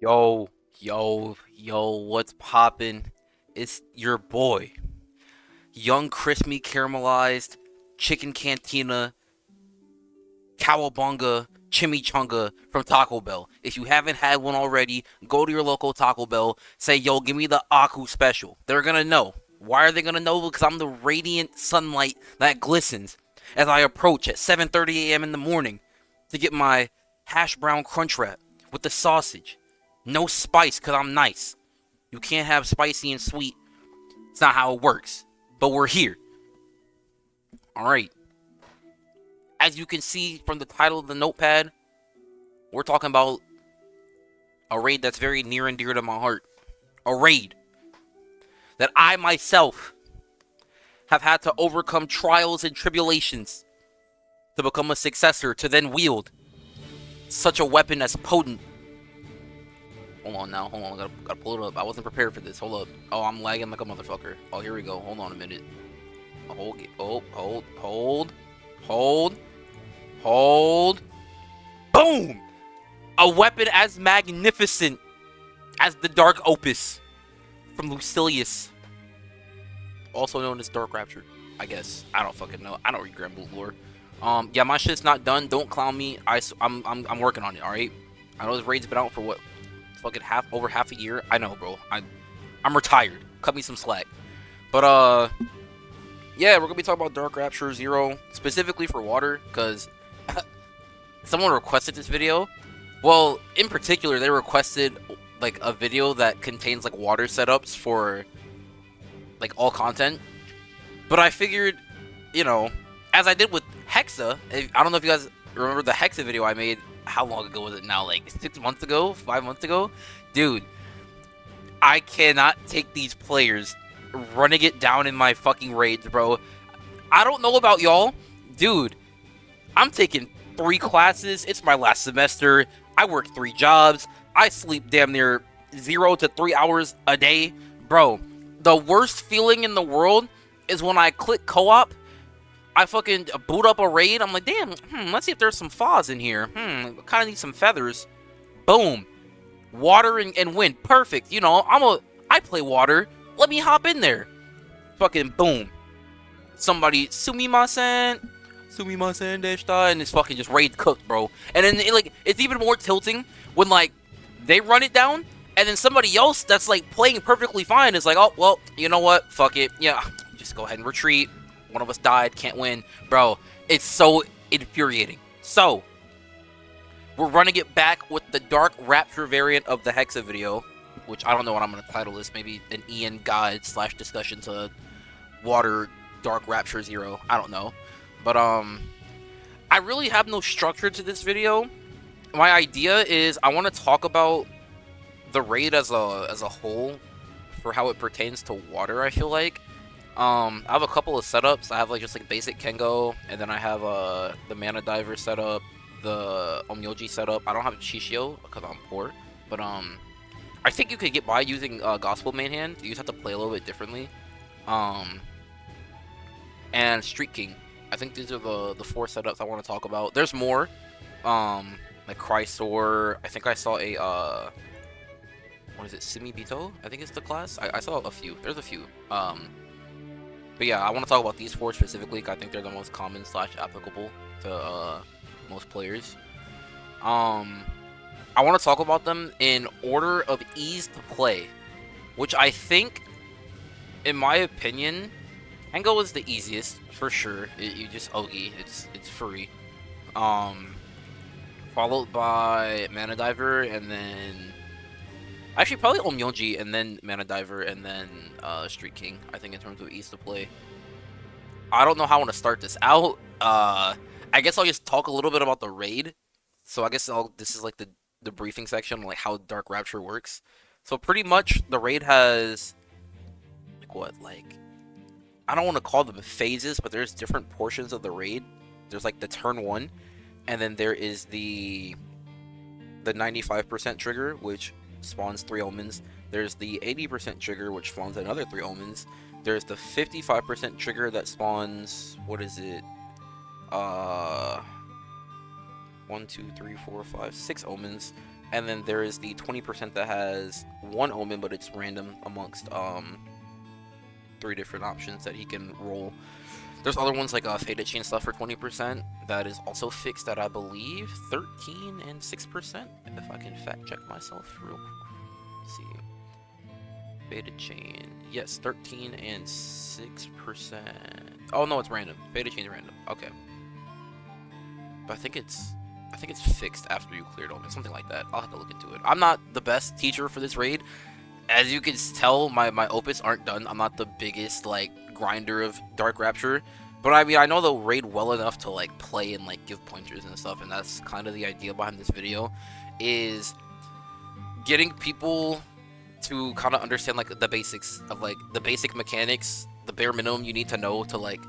Yo, yo, what's poppin'? It's your boy, young crispy caramelized chicken cantina cowabunga chimichanga from Taco Bell. If you haven't had one already, go to your local Taco Bell, say, yo, give me the Aku special. They're gonna know. Why are they gonna know? Because I'm the radiant sunlight that glistens as I approach at 7:30 a.m. in the morning to get my hash brown crunch wrap with the sausage. No spice, because I'm nice. You can't have spicy and sweet. It's not how it works. But we're here. Alright. As you can see from the title of the notepad, we're talking about a raid that's very near and dear to my heart. A raid that I myself have had to overcome trials and tribulations to become a successor, to then wield such a weapon as potent. Hold on now, hold on, gotta pull it up. I wasn't prepared for this, hold up. Oh, I'm lagging like a motherfucker. Oh, here we go, hold on a minute. Hold. Boom! A weapon as magnificent as the Dark Opus from Lucilius, also known as Dark Rapture, I guess. I don't fucking know. I don't read Granblue lore. Yeah, my shit's not done. Don't clown me. I'm working on it. All right. I know this raid's been out for what, fucking over half a year. I know, bro. I'm retired. Cut me some slack. But yeah, we're gonna be talking about Dark Rapture Zero specifically for water, because someone requested this video. Well, in particular, they requested like a video that contains like water setups for like all content. But I figured, you know, as I did with Hexa, I don't know if you guys remember the Hexa video I made. How long ago was it now? Like 6 months ago? 5 months ago? Dude, I cannot take these players running it down in my fucking raids, bro. I don't know about y'all. Dude, I'm taking 3 classes. It's my last semester. I work 3 jobs. I sleep damn near 0 to 3 hours a day. Bro, the worst feeling in the world is when I click co-op, I fucking boot up a raid. I'm like, damn, let's see if there's some fawns in here. Kind of need some feathers. Boom. Water and wind. Perfect. You know, I play water. Let me hop in there. Fucking boom. Somebody, sumimasen deshita, and it's fucking just raid cooked, bro. And then it's even more tilting when like they run it down, and then somebody else that's like playing perfectly fine is like, oh well, you know what? Fuck it. Yeah, just go ahead and retreat. One of us died, can't win, bro. It's so infuriating. So we're running it back with the Dark Rapture variant of the Hexa video, which I don't know what I'm gonna title this. Maybe an Ian guide / discussion to Water Dark Rapture Zero. I don't know. But I really have no structure to this video. My idea is I want to talk about the raid as a whole for how it pertains to water, I feel like. I have a couple of setups. I have like just like basic Kengo, and then I have the Mana Diver setup, the Omyoji setup. I don't have Shishio because I'm poor, but I think you could get by using Gospel Main Hand. You just have to play a little bit differently. And Street King. I think these are the 4 setups I want to talk about. There's more, like Chrysor. I think I saw a what is it, Simibito? I think it's the class. I saw a few. There's a few. But yeah, I want to talk about these 4 specifically. I think they're the most common / applicable to most players. I want to talk about them in order of ease to play, which I think, in my opinion, Kengo is the easiest for sure. You just Ogi, it's free. Followed by Mana Diver, and then actually probably Omyoji, and then Mana Diver, and then Street King. I think in terms of ease to play. I don't know how I want to start this out. I guess I'll just talk a little bit about the raid. So I guess this is like the briefing section, like how Dark Rapture works. So pretty much the raid has like I don't want to call them phases, but there's different portions of the raid. There's like the turn 1, and then there is the 95% trigger, which spawns 3 omens. There's the 80% trigger, which spawns another 3 omens. There's the 55% trigger that spawns, what is it? 1, 2, 3, 4, 5, 6 omens. And then there is the 20% that has one omen, but it's random amongst 3 different options that he can roll. There's other ones like Faded Chain stuff for 20% that is also fixed at, I believe, 13 and 6%. If I can fact check myself real quick. Let's see. Faded Chain. Yes, 13 and 6%. Oh no, it's random. Faded Chain's random. Okay. But I think it's fixed after you cleared omen, something like that. I'll have to look into it. I'm not the best teacher for this raid. As you can tell, my opus aren't done. I'm not the biggest like grinder of Dark Rapture, but I mean I know the raid well enough to like play and like give pointers and stuff, and that's kind of the idea behind this video, is getting people to kind of understand like the basics of like the basic mechanics, the bare minimum you need to know to like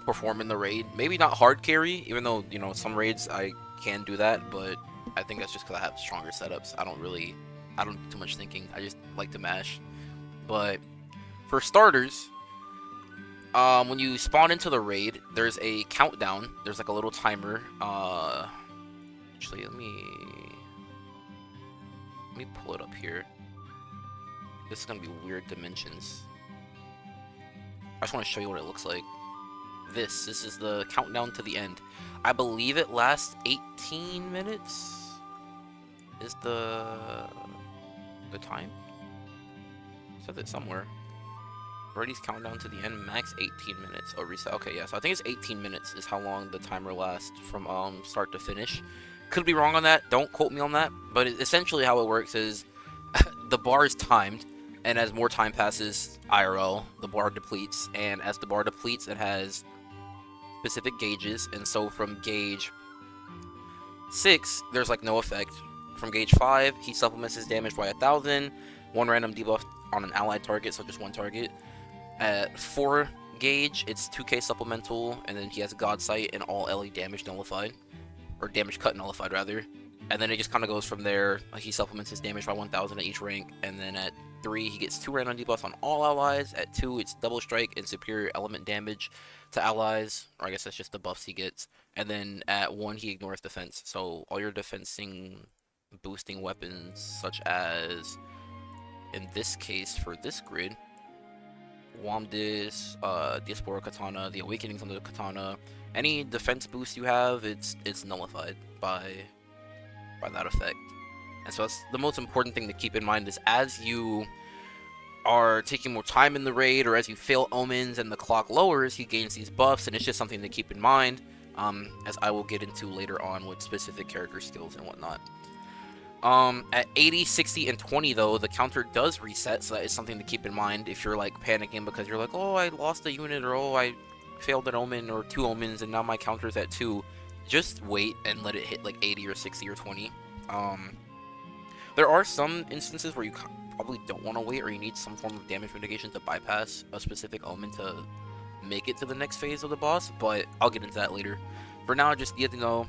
perform in the raid. Maybe not hard carry, even though, you know, some raids I can do that, but I think that's just because I have stronger setups. I don't do too much thinking. I just like to mash. But for starters, when you spawn into the raid, there's a countdown. There's like a little timer. Actually, let me pull it up here. This is gonna be weird dimensions. I just want to show you what it looks like. This is the countdown to the end. I believe it lasts 18 minutes. Is the time? It says it somewhere. Brady's countdown to the end, max 18 minutes. Oh, reset. Okay, yeah. So I think it's 18 minutes is how long the timer lasts from start to finish. Could be wrong on that. Don't quote me on that. But essentially how it works is the bar is timed, and as more time passes IRL, the bar depletes, and as the bar depletes, it has specific gauges, and so from gauge 6, there's like no effect. From gauge 5, he supplements his damage by 1,000, 1 random debuff on an allied target, so just 1 target. At 4 gauge, it's 2k supplemental, and then he has God Sight and all LE damage nullified, or damage cut nullified rather. And then it just kind of goes from there. He supplements his damage by 1,000 at each rank, and then at 3, he gets 2 random debuffs on all allies. At 2, it's double strike and superior element damage to allies, or I guess that's just the buffs he gets. And then at 1, he ignores defense. So all your defensing boosting weapons, such as, in this case, for this grid, Wamdis, Diaspora Katana, the Awakenings on the Katana, any defense boost you have, it's nullified by that effect. And so that's the most important thing to keep in mind, is as you are taking more time in the raid, or as you fail omens and the clock lowers, he gains these buffs, and it's just something to keep in mind, as I will get into later on with specific character skills and whatnot. At 80, 60, and 20 though, the counter does reset, so that is something to keep in mind if you're like panicking because you're like, oh, I lost a unit, or oh, I failed an omen or 2 omens and now my counter's at 2. Just wait and let it hit like 80 or 60 or 20. There are some instances where you probably don't want to wait, or you need some form of damage mitigation to bypass a specific omen to make it to the next phase of the boss, but I'll get into that later. For now, just you have to know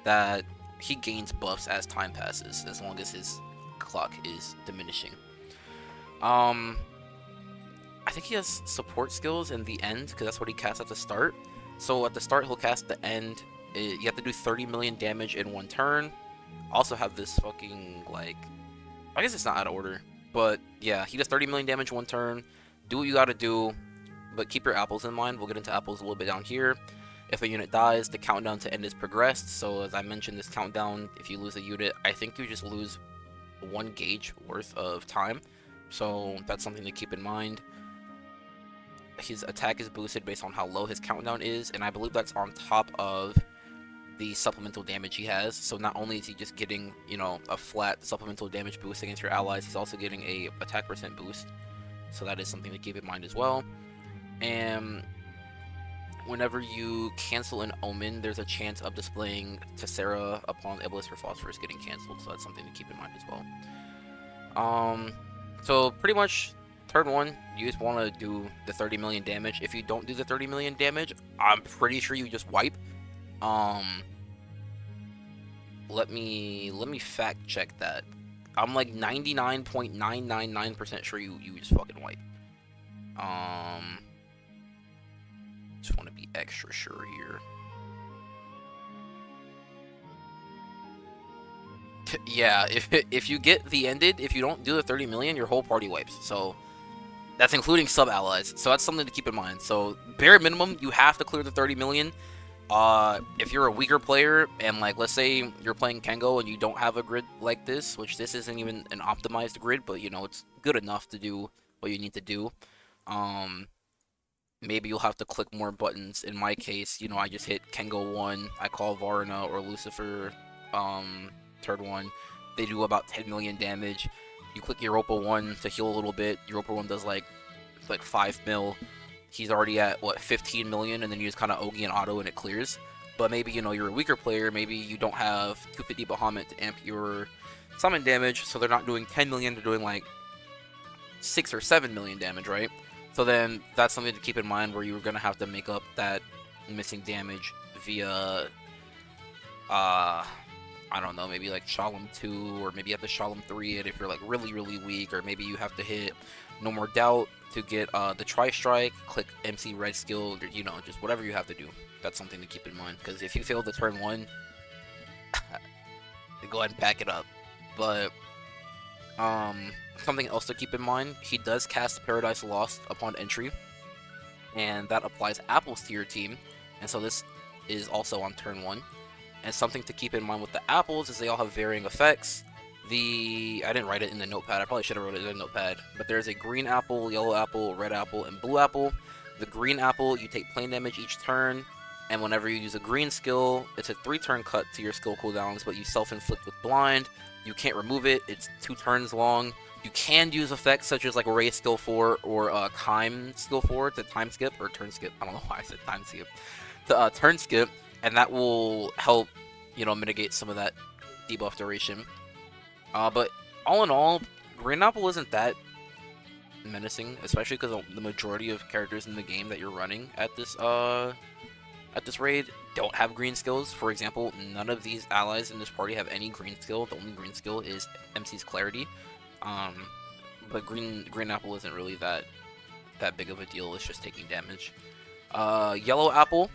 that he gains buffs as time passes, as long as his clock is diminishing. I think he has support skills in the end, because that's what he casts at the start. So at the start, he'll cast the end. You have to do 30 million damage in 1 turn. Also have this fucking, like, I guess it's not out of order, but yeah, he does 30 million damage 1 turn. Do what you gotta do, but keep your apples in mind. We'll get into apples a little bit down here. If a unit dies, the countdown to end is progressed. So as I mentioned, this countdown, if you lose a unit, I think you just lose 1 gauge worth of time. So that's something to keep in mind. His attack is boosted based on how low his countdown is, and I believe that's on top of the supplemental damage he has. So not only is he just getting, you know, a flat supplemental damage boost against your allies, he's also getting a attack percent boost. So that is something to keep in mind as well. And whenever you cancel an omen, there's a chance of displaying Tessera upon Iblis or Phosphorus getting canceled, so that's something to keep in mind as well. So pretty much turn 1, you just want to do the 30 million damage. If you don't do the 30 million damage, I'm pretty sure you just wipe. Let me fact check that. I'm like 99.999% sure you just fucking wipe. Just want to be extra sure here. Yeah, if you get the ended, if you don't do the 30 million, your whole party wipes. So that's including sub allies. So that's something to keep in mind. So bare minimum, you have to clear the 30 million. If you're a weaker player and like let's say you're playing Kengo and you don't have a grid like this, which this isn't even an optimized grid, but you know it's good enough to do what you need to do. Um, Maybe you'll have to click more buttons. In my case, you know, I just hit Kengo 1, I call Varna or Lucifer, third one. They do about 10 million damage. You click Europa 1 to heal a little bit. Europa 1 does like 5 mil. He's already at, what, 15 million, and then you just kind of Ogi and auto and it clears. But maybe, you know, you're a weaker player, maybe you don't have 250 Bahamut to amp your summon damage, so they're not doing 10 million, they're doing like 6 or 7 million damage, right? So then that's something to keep in mind where you're going to have to make up that missing damage via, I don't know, maybe like Shalom 2, or maybe you have to Shalom 3 it if you're like really, really weak, or maybe you have to hit No More Doubt to get the Tri-Strike, click MC Red skill, you know, just whatever you have to do. That's something to keep in mind, because if you fail the turn 1, go ahead and pack it up. But, something else to keep in mind, he does cast Paradise Lost upon entry, and that applies apples to your team, and so this is also on turn 1. And something to keep in mind with the apples is they all have varying effects. I didn't write it in the notepad, I probably should have wrote it in the notepad, but there's a green apple, yellow apple, red apple, and blue apple. The green apple, you take plane damage each turn, and whenever you use a green skill, it's a 3-turn cut to your skill cooldowns, but you self-inflict with blind. You can't remove it, it's 2 turns long. You can use effects such as like Ray skill 4 or Time skill 4 to time skip, or turn skip, I don't know why I said time skip, to turn skip, and that will help, you know, mitigate some of that debuff duration. But all in all, Green Apple isn't that menacing, especially because the majority of characters in the game that you're running at this raid don't have green skills. For example, none of these allies in this party have any green skill. The only green skill is MC's Clarity. But Green Apple isn't really that big of a deal. It's just taking damage. Yellow Apple,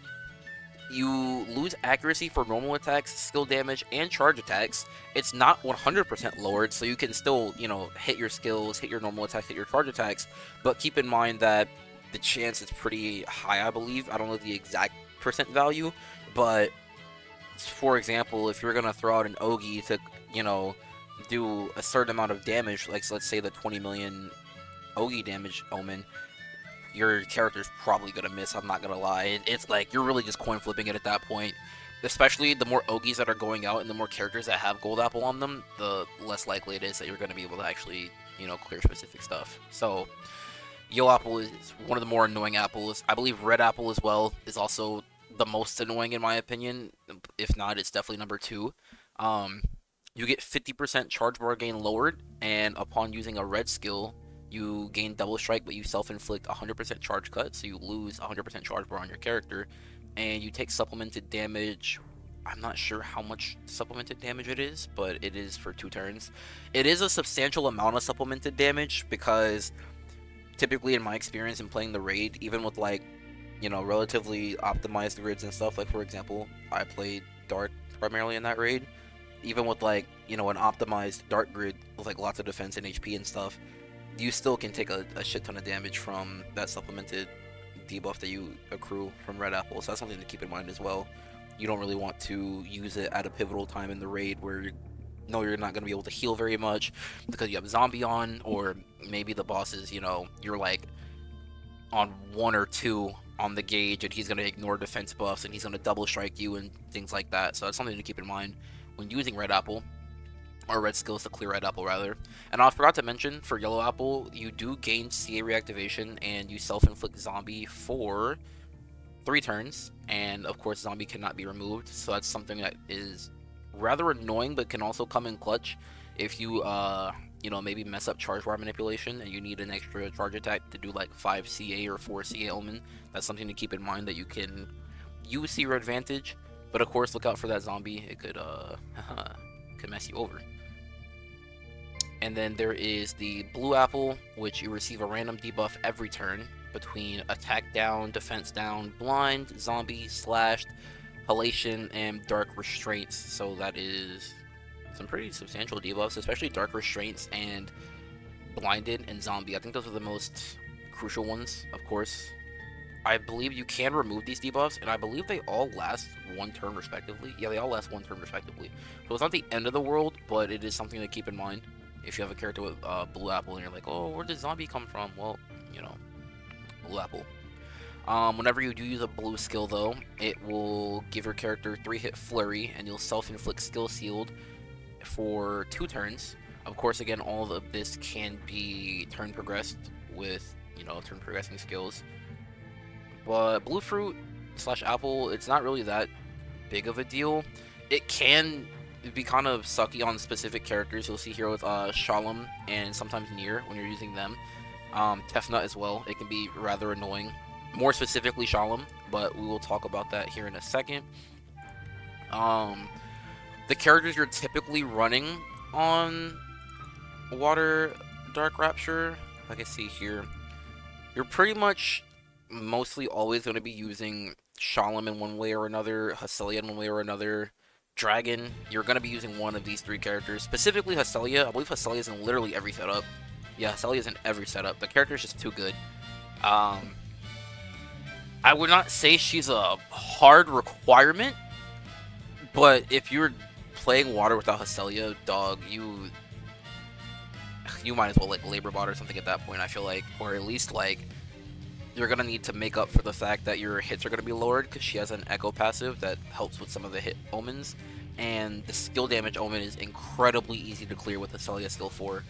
you lose accuracy for normal attacks, skill damage, and charge attacks. It's not 100% lowered, so you can still, you know, hit your skills, hit your normal attacks, hit your charge attacks, but keep in mind that the chance is pretty high, I believe. I don't know the exact percent value, but for example, if you're gonna throw out an Ogi to, you know, do a certain amount of damage, like so let's say the 20 million Ogi damage omen, your character's probably gonna miss, I'm not gonna lie. It's like, you're really just coin flipping it at that point. Especially the more Ogis that are going out and the more characters that have Gold Apple on them, the less likely it is that you're gonna be able to actually, you know, clear specific stuff. So, Yellow Apple is one of the more annoying apples. I believe Red Apple as well is also the most annoying in my opinion. If not, it's definitely number 2. You get 50% charge bar gain lowered, and upon using a red skill, you gain double strike, but you self-inflict 100% charge cut, so you lose 100% charge bar on your character, and you take supplemented damage. I'm not sure how much supplemented damage it is, but it is for 2 turns. It is a substantial amount of supplemented damage, because typically in my experience in playing the raid, even with like, you know, relatively optimized grids and stuff, like for example, I played Dark primarily in that raid, even with like, you know, an optimized Dark grid with like lots of defense and HP and stuff, you still can take a shit ton of damage from that supplemented debuff that you accrue from Red Apple, so that's something to keep in mind as well. You don't really want to use it at a pivotal time in the raid where you know you're not going to be able to heal very much because you have zombie on, or maybe the boss is, you know, you're like on 1 or 2 on the gauge and he's going to ignore defense buffs and he's going to double strike you and things like that. So that's something to keep in mind when using Red Apple, or red skills to clear Red Apple rather. And I forgot to mention, for Yellow Apple, you do gain CA reactivation and you self-inflict zombie for 3 turns, and of course zombie cannot be removed, so that's something that is rather annoying but can also come in clutch if you you know, maybe mess up charge bar manipulation and you need an extra charge attack to do like 5 CA or 4 CA omen. That's something to keep in mind, that you can use your advantage, but of course look out for that zombie. It could could mess you over. And then there is the Blue Apple, which you receive a random debuff every turn between attack down, defense down, blind, zombie, slashed, halation, and dark restraints. So that is some pretty substantial debuffs, especially Dark Restraints and Blinded and Zombie. I think those are the most crucial ones, of course. I believe you can remove these debuffs, and I believe they all last 1 turn respectively. Yeah, they all last 1 turn respectively. So it's not the end of the world, but it is something to keep in mind. If you have a character with Blue Apple and you're like, oh, where did Zombie come from? Well, you know, Blue Apple. Whenever you do use a blue skill, though, it will give your character 3-hit Flurry, and you'll self-inflict Skill Sealed for 2 turns. Of course, again, all of this can be turn progressed with, you know, turn progressing skills. But Blue Fruit / Apple, it's not really that big of a deal. It can be kind of sucky on specific characters. You'll see here with Shalom and sometimes Nier when you're using them. Tefnut as well. It can be rather annoying. More specifically Shalom, but we will talk about that here in a second. The characters you're typically running on Water Dark Rapture, like I see here, you're pretty much mostly always going to be using Shalom in one way or another, Hestelia in one way or another, Dragon. You're going to be using one of these 3 characters, specifically Hestelia. I believe Hestelia is in literally every setup. Yeah, Hestelia is in every setup. The character is just too good. I would not say she's a hard requirement, but if you're playing Water without Hestelia, dog, you might as well like labor bot or something at that point, I feel like, or at least like you're gonna need to make up for the fact that your hits are gonna be lowered because she has an echo passive that helps with some of the hit omens, and the skill damage omen is incredibly easy to clear with Hestelia skill 4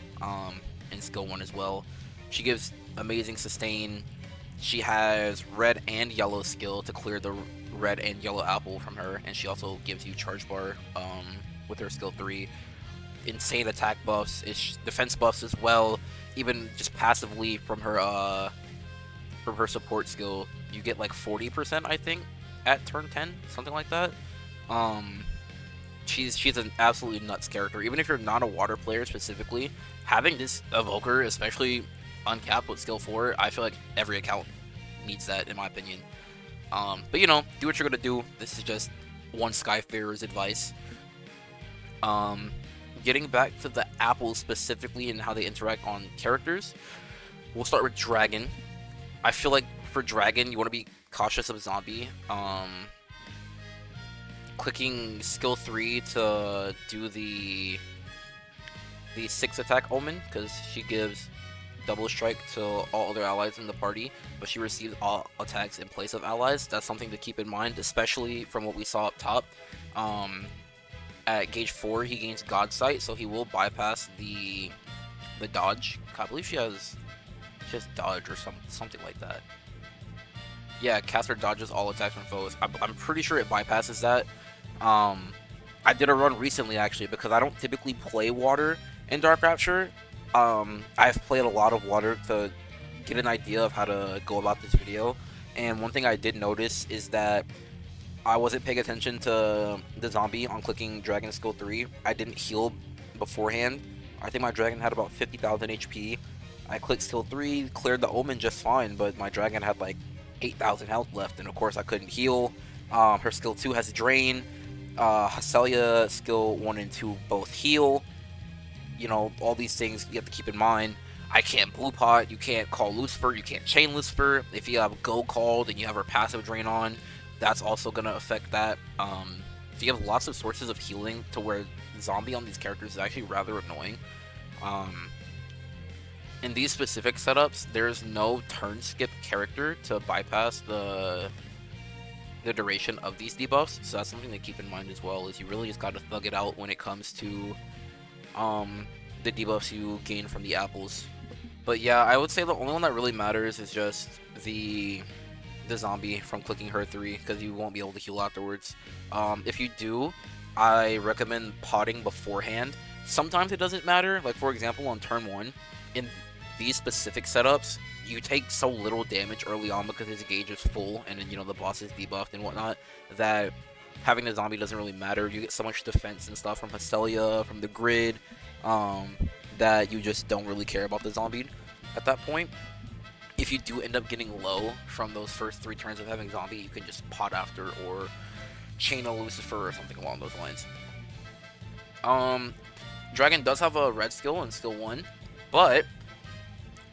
and skill 1 as well. She gives amazing sustain. She has red and yellow skill to clear the red and yellow apple from her, and she also gives you charge bar with her skill 3. Insane attack buffs, defense buffs as well. Even just passively from her support skill, you get like 40%, I think, at turn 10, something like that. She's an absolutely nuts character. Even if you're not a water player specifically, having this evoker, especially uncapped with skill 4, I feel like every account needs that, in my opinion. But you know, do what you're gonna do. This is just one Skyfarer's advice. Getting back to the apples specifically and how they interact on characters, we'll start with Dragon. I feel like for Dragon, you want to be cautious of Zombie. Clicking skill 3 to do the 6 attack omen, because she gives double strike to all other allies in the party, but she receives all attacks in place of allies. That's something to keep in mind, especially from what we saw up top. At gauge 4, he gains God Sight, so he will bypass the dodge. I believe she has dodge or something like that. Yeah, caster dodges all attacks from foes. I'm pretty sure it bypasses that. I did a run recently actually because I don't typically play water in Dark Rapture. I've played a lot of water to get an idea of how to go about this video, and one thing I did notice is that I wasn't paying attention to the zombie on clicking Dragon skill 3. I didn't heal beforehand. I think my dragon had about 50,000 HP. I clicked skill 3, cleared the omen just fine, but my dragon had like 8,000 health left, and of course I couldn't heal. Her skill 2 has drain. Hestelia skill 1 and 2 both heal. You know, all these things you have to keep in mind. I can't blue pot, you can't call Lucifer, you can't chain Lucifer. If you have go called and you have her passive drain on, that's also going to affect that. If you have lots of sources of healing to where zombie on these characters is actually rather annoying. In these specific setups, there's no turn skip character to bypass the duration of these debuffs, so that's something to keep in mind as well, is you really just got to thug it out when it comes to the debuffs you gain from the apples. But yeah, I would say the only one that really matters is just the zombie from clicking her 3, because you won't be able to heal afterwards. If you do, I recommend potting beforehand. Sometimes it doesn't matter, like for example on turn 1, in these specific setups, you take so little damage early on because his gauge is full, and then, you know, the boss is debuffed and whatnot, that having the zombie doesn't really matter. You get so much defense and stuff from Hestelia, from the grid, that you just don't really care about the zombie at that point. If you do end up getting low from those first 3 turns of having zombie, you can just pot after or chain a Lucifer or something along those lines. Dragon does have a red skill and skill 1, but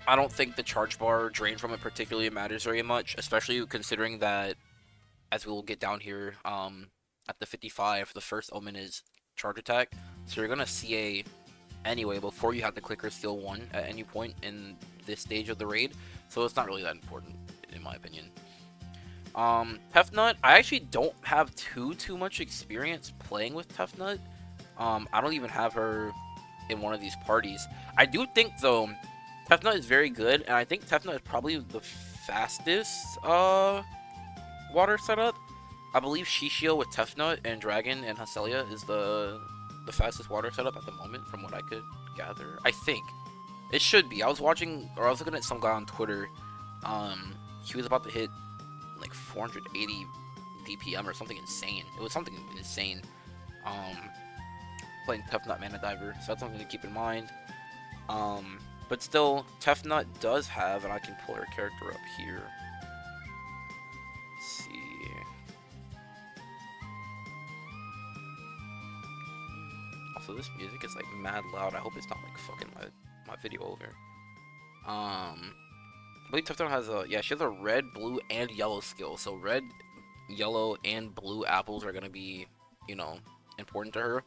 I don't think the charge bar drain from it particularly matters very much, especially considering that, as we will get down here, at the 55, the first omen is charge attack, so you're gonna CA anyway before you have to click her skill 1 at any point in this stage of the raid, so it's not really that important, in my opinion. Tefnut, I actually don't have too much experience playing with Tefnut. I don't even have her in one of these parties. I do think, though, Tefnut is very good, and I think Tefnut is probably the fastest water setup. I believe Shishio with Tefnut and Dragon and Hacelia is the fastest water setup at the moment, from what I could gather. I think. It should be. I was watching, or I was looking at some guy on Twitter. He was about to hit like 480 DPM or something insane. It was something insane. Playing Tefnut Mana Diver, so that's something to keep in mind. But still, Tefnut does have, and I can pull her character up here. Let's see. Also, this music is like mad loud. I hope it's not like fucking my video over. I believe Tefnut has a, yeah, she has a red, blue, and yellow skill. So red, yellow, and blue apples are gonna be, you know, important to her.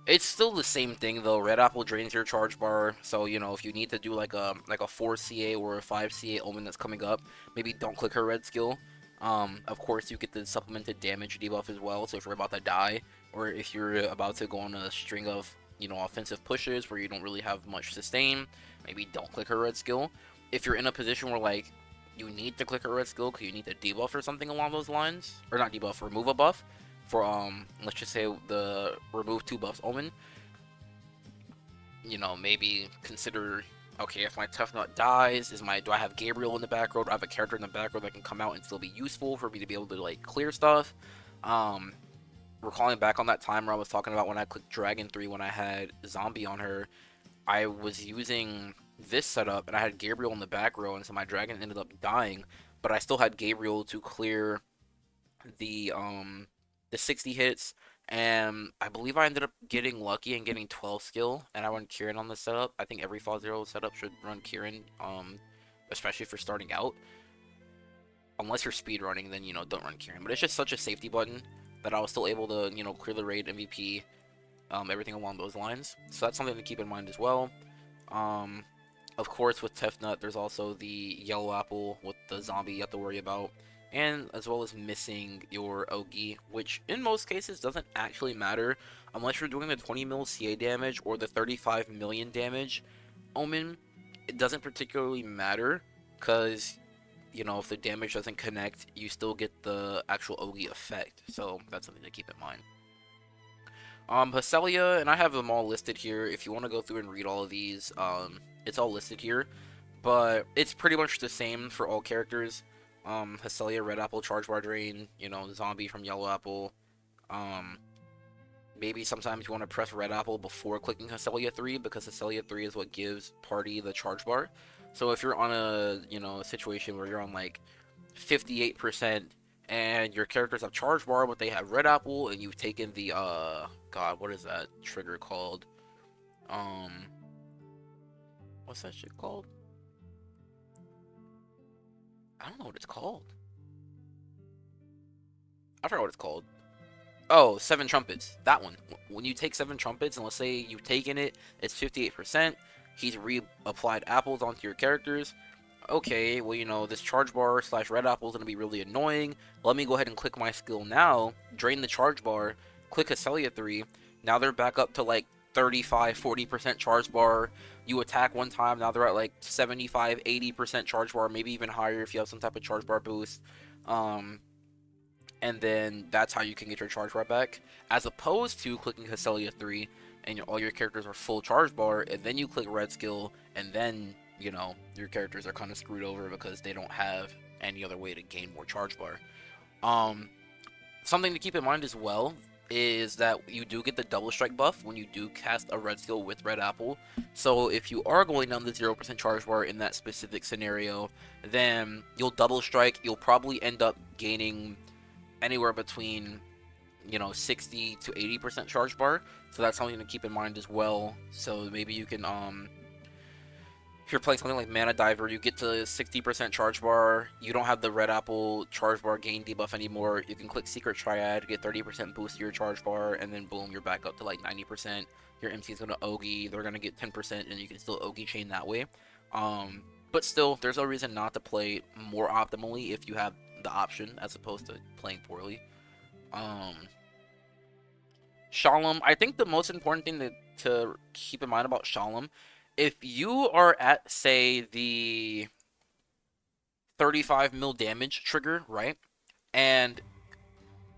It's still the same thing though. Red apple drains your charge bar, so you know if you need to do like a 4 CA or a 5 CA omen that's coming up, maybe don't click her red skill. Of course you get the supplemented damage debuff as well. So if you're about to die, or if you're about to go on a string of, you know, offensive pushes where you don't really have much sustain, maybe don't click her red skill. If you're in a position where like you need to click her red skill because you need to debuff or something along those lines, or not debuff, remove a buff. For let's just say the remove 2 buffs omen, you know, maybe consider, okay, if my Tefnut dies, do I have Gabriel in the back row? Do I have a character in the back row that can come out and still be useful for me to be able to like clear stuff? Recalling back on that time where I was talking about when I clicked Dragon 3 when I had Zombie on her, I was using this setup and I had Gabriel in the back row, and so my Dragon ended up dying, but I still had Gabriel to clear the 60 hits, and I believe I ended up getting lucky and getting 12 skill, and I run Kieran on the setup. I think every Fall Zero setup should run Kieran, especially for starting out. Unless you're speed running, then, you know, don't run Kieran. But it's just such a safety button that I was still able to, you know, clear the raid, MVP, everything along those lines. So that's something to keep in mind as well. Of course, with Tefnut, there's also the yellow apple with the zombie you have to worry about, and as well as missing your Ogi, which in most cases doesn't actually matter unless you're doing the 20 mil CA damage or the 35 million damage omen. It doesn't particularly matter because, you know, if the damage doesn't connect, you still get the actual Ogi effect, so that's something to keep in mind. Hacelia, and I have them all listed here. If you want to go through and read all of these, it's all listed here, but it's pretty much the same for all characters. Hacelia, red apple, charge bar drain, you know, zombie from yellow apple. Maybe sometimes you want to press red apple before clicking Hacelia 3, because Hacelia 3 is what gives party the charge bar. So if you're on a, you know, a situation where you're on like 58% and your characters have charge bar but they have red apple, and you've taken the god, what is that trigger called? What's that shit called? I don't know what it's called. I forgot what it's called. Oh, 7 trumpets. That one. When you take 7 trumpets, and let's say you've taken it, it's 58%. He's reapplied apples onto your characters. Okay, well, you know, this charge bar / red apple is going to be really annoying. Let me go ahead and click my skill now, drain the charge bar, click Hacelia 3. Now they're back up to like 35-40% charge bar. You attack one time, now they're at like 75-80% charge bar, maybe even higher if you have some type of charge bar boost. And then that's how you can get your charge bar back, as opposed to clicking Hacelia 3 and all your characters are full charge bar, and then you click red skill, and then, you know, your characters are kind of screwed over because they don't have any other way to gain more charge bar. Something to keep in mind as well is that you do get the double strike buff when you do cast a red skill with red apple. So if you are going down the 0% charge bar in that specific scenario, then you'll double strike. You'll probably end up gaining anywhere between 60 to 80% charge bar. So that's something to keep in mind as well. So maybe you can if you're playing something like Mana Diver, you get to 60% charge bar. You don't have the red apple charge bar gain debuff anymore. You can click Secret Triad, get 30% boost to your charge bar, and then boom, you're back up to like 90%. Your MC is gonna Ogi, they're gonna get 10%, and you can still Ogi chain that way. But still, there's no reason not to play more optimally if you have the option as opposed to playing poorly. Shalom, I think the most important thing to keep in mind about Shalom, if you are at, say, the 35 mil damage trigger, right? And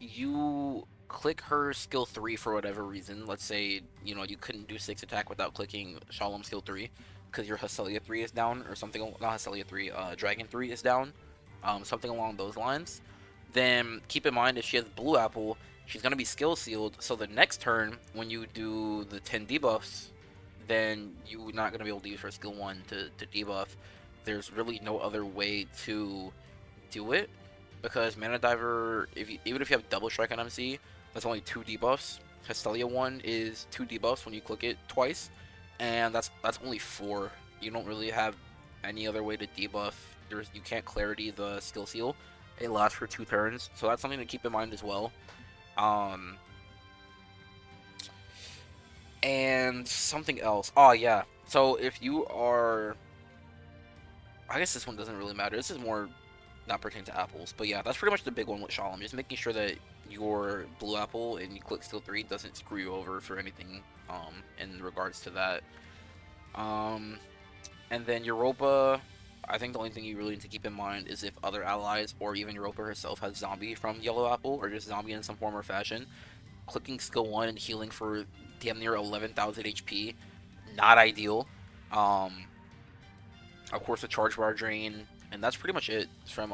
you click her skill 3 for whatever reason. Let's say, you couldn't do 6 attack without clicking Shalom skill 3 because your Hestelia 3 is down or something. Not Hestelia 3, Dragon 3 is down. Something along those lines. Then keep in mind if she has Blue Apple, she's going to be skill sealed. So the next turn, when you do the 10 debuffs, then you're not going to be able to use her skill 1 to debuff. There's really no other way to do it because Mana Diver, even if you have double strike on MC, that's only 2 debuffs. Hestelia 1 is 2 debuffs when you click it twice, and that's only 4. You don't really have any other way to debuff. You can't clarity the skill seal. It lasts for 2 turns, so that's something to keep in mind as well. And something else. Oh yeah. So if you are, I guess this one doesn't really matter. This is more not pertaining to apples, but yeah, that's pretty much the big one with Shalom. Just making sure that your Blue Apple and you click skill 3 doesn't screw you over for anything in regards to that. And then Europa, I think the only thing you really need to keep in mind is if other allies or even Europa herself has zombie from Yellow Apple or just zombie in some form or fashion, clicking skill 1 and healing for damn near 11,000 HP, not ideal. Of course, the charge bar drain, and that's pretty much it from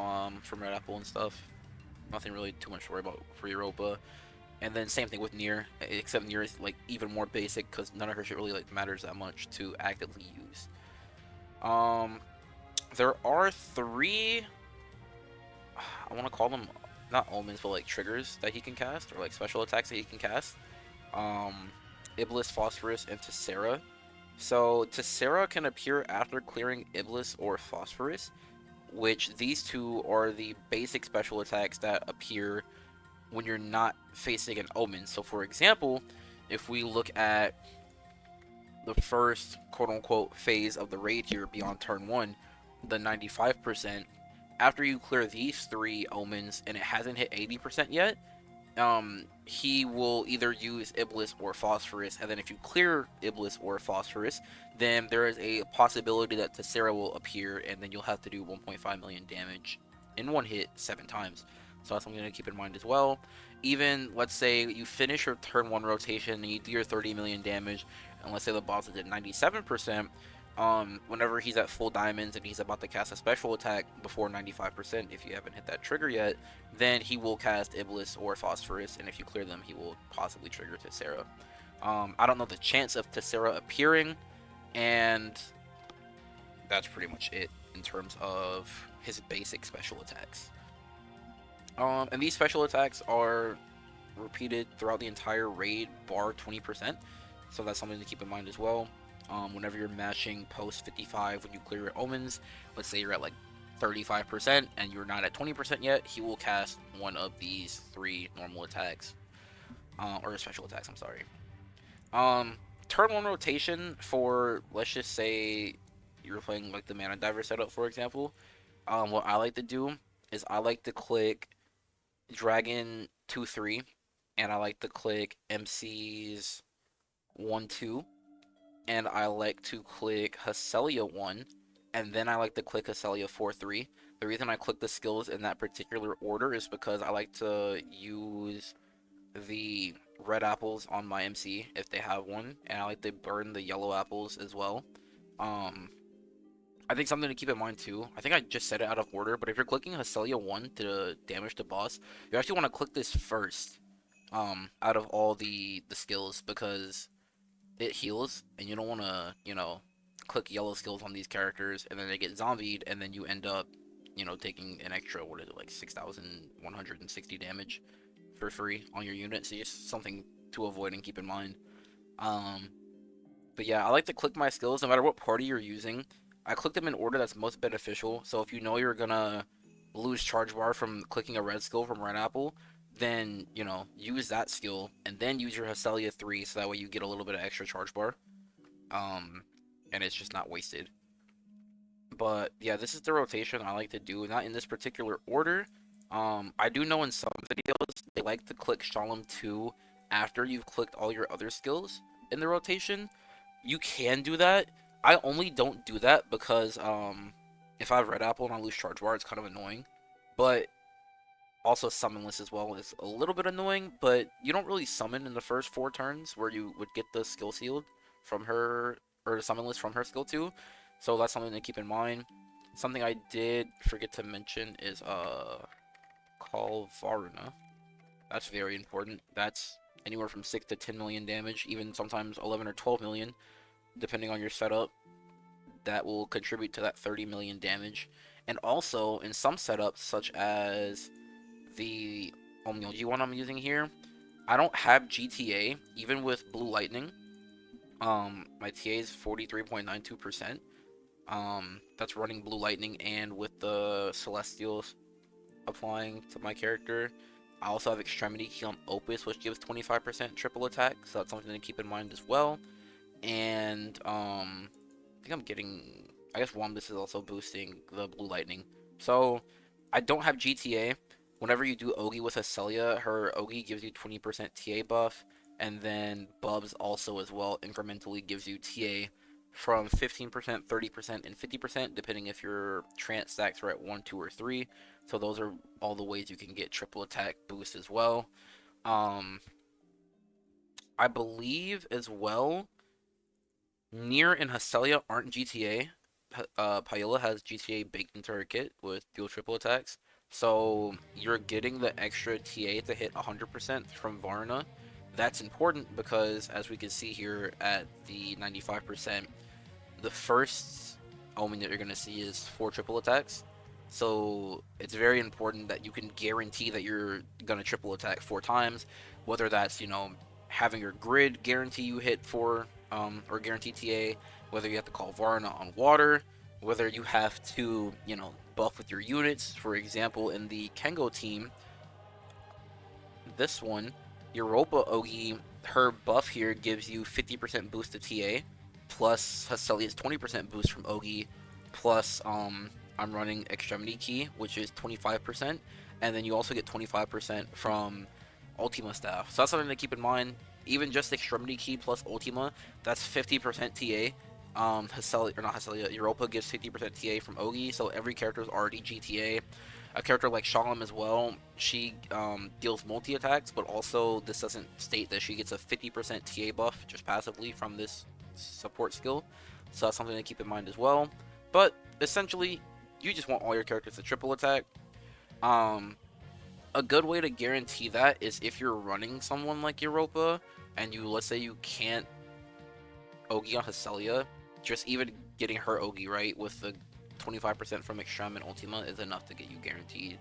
Red Apple and stuff. Nothing really too much to worry about for Europa. And then same thing with Nier, except Nier is like even more basic because none of her shit really like matters that much to actively use. There are 3, I want to call them not omens, but like triggers that he can cast, or like special attacks that he can cast. Iblis, Phosphorus, and Tessera. So Tessera can appear after clearing Iblis or Phosphorus, which these two are the basic special attacks that appear when you're not facing an omen. So for example, if we look at the first quote-unquote phase of the raid here beyond turn 1, the 95%, after you clear these 3 omens and it hasn't hit 80% yet, he will either use Iblis or Phosphorus, and then if you clear Iblis or Phosphorus, then there is a possibility that Tessera will appear, and then you'll have to do 1.5 million damage in one hit 7 times. So that's something to keep in mind as well. Even, let's say you finish your turn 1 rotation and you do your 30 million damage, and let's say the boss is at 97%, whenever he's at full diamonds and he's about to cast a special attack before 95%, if you haven't hit that trigger yet, then he will cast Iblis or Phosphorus, and if you clear them, he will possibly trigger Tessera. I don't know the chance of Tessera appearing, and that's pretty much it in terms of his basic special attacks. And these special attacks are repeated throughout the entire raid, bar 20%, so that's something to keep in mind as well. Whenever you're mashing post 55 when you clear your omens, let's say you're at like 35% and you're not at 20% yet, he will cast one of these 3 normal attacks, or special attacks, I'm sorry. Turn 1 rotation for, let's just say you're playing like the Mana Diver setup, for example. What I like to do is I like to click Dragon 2-3, and I like to click MCs 1-2, and I like to click Hestelia 1, and then I like to click Hestelia 4-3. The reason I click the skills in that particular order is because I like to use the red apples on my MC if they have one, and I like to burn the yellow apples as well. I think something to keep in mind too, I think I just said it out of order, but if you're clicking Hestelia 1 to damage the boss, you actually want to click this first out of all the skills, because it heals, and you don't want to, click yellow skills on these characters, and then they get zombied, and then you end up, taking an extra, what is it, like 6,160 damage for free on your unit, so just something to avoid and keep in mind. But yeah, I like to click my skills no matter what party you're using. I click them in order that's most beneficial. So if you know you're gonna lose charge bar from clicking a red skill from Red Apple, then, you know, use that skill and then use your Hestelia 3 so that way you get a little bit of extra charge bar. And it's just not wasted. But yeah, this is the rotation I like to do, not in this particular order. I do know in some videos they like to click Shalom 2 after you've clicked all your other skills in the rotation. You can do that. I only don't do that because if I have Red Apple and I lose charge bar, it's kind of annoying. But also summonless as well is a little bit annoying, but you don't really summon in the first 4 turns where you would get the skill sealed from her, or summonless from her skill 2. So that's something to keep in mind. Something I did forget to mention is call Varuna. That's very important. That's anywhere from 6 to 10 million damage, even sometimes 11 or 12 million, depending on your setup. That will contribute to that 30 million damage. And also, in some setups, such as the Omyoji one I'm using here, I don't have GTA, even with Blue Lightning. My TA is 43.92%. That's running Blue Lightning and with the Celestials applying to my character. I also have Extremity Key on Opus, which gives 25% triple attack, so that's something to keep in mind as well. And I think I'm getting, I guess Wombus is also boosting the Blue Lightning. So I don't have GTA. Whenever you do Ogi with Acelia, her Ogi gives you 20% TA buff, and then Bubs also as well incrementally gives you TA from 15%, 30%, and 50%, depending if your trance stacks are at 1, 2, or 3. So those are all the ways you can get triple attack boost as well. I believe as well, Nier and Hestelia aren't GTA. Paella has GTA baked into her kit with dual triple attacks. So you're getting the extra TA to hit 100% from Varna. That's important because, as we can see here at the 95%, the first omen that you're going to see is 4 triple attacks. So it's very important that you can guarantee that you're going to triple attack 4 times, whether that's, you know, having your grid guarantee you hit 4 or guarantee TA, whether you have to call Varna on water, whether you have to, you know, buff with your units. For example, in the Kengo team, this one, Europa Ogi, her buff here gives you 50% boost to TA, plus Hestelia's 20% boost from Ogi, plus I'm running Extremity Key, which is 25%, and then you also get 25% from Ultima Staff. So that's something to keep in mind. Even just Extremity Key plus Ultima, that's 50% TA. Hestelia, or not Hestelia, Europa gives 50% TA from Ogi, so every character is already GTA. A character like Shalom as well, she deals multi-attacks, but also this doesn't state that she gets a 50% TA buff just passively from this support skill. So that's something to keep in mind as well. But essentially, you just want all your characters to triple attack. A good way to guarantee that is if you're running someone like Europa, and you, let's say you can't Ogi on Hestelia, just even getting her Ogi right with the 25% from Extreme and Ultima is enough to get you guaranteed.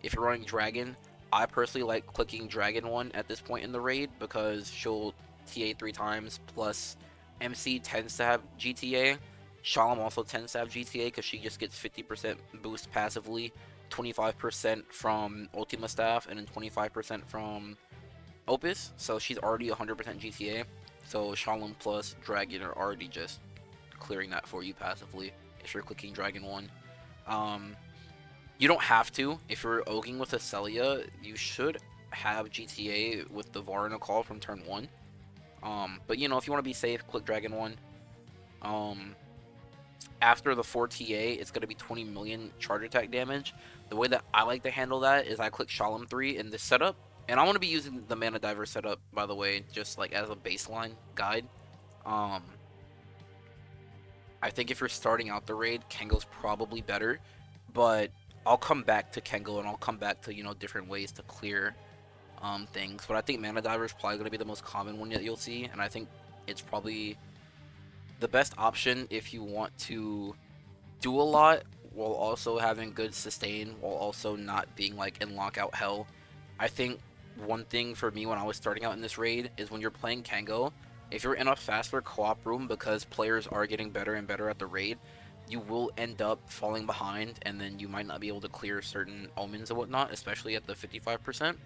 If you're running Dragon, I personally like clicking Dragon 1 at this point in the raid because she'll TA 3 times, plus MC tends to have GTA. Shalom also tends to have GTA because she just gets 50% boost passively, 25% from Ultima Staff, and then 25% from Opus, so she's already 100% GTA. So Shalom plus Dragon are already just clearing that for you passively if you're clicking Dragon 1. You don't have to. If you're Oging with Acelia, you should have GTA with the Varna call from turn 1. But you know, if you want to be safe, click Dragon 1. After the 4 TA, it's going to be 20 million charge attack damage. The way that I like to handle that is I click Shalom 3 in this setup. And I want to be using the Mana Diver setup, by the way, just like as a baseline guide. I think if you're starting out the raid, Kengo's probably better. But I'll come back to Kengo and I'll come back to, you know, different ways to clear things. But I think Mana Diver is probably going to be the most common one that you'll see. And I think it's probably the best option if you want to do a lot while also having good sustain, while also not being like in lockout hell. I think one thing for me when I was starting out in this raid is when you're playing Kango, if you're in a faster co-op room, because players are getting better and better at the raid, you will end up falling behind, and then you might not be able to clear certain omens and whatnot, especially at the 55%.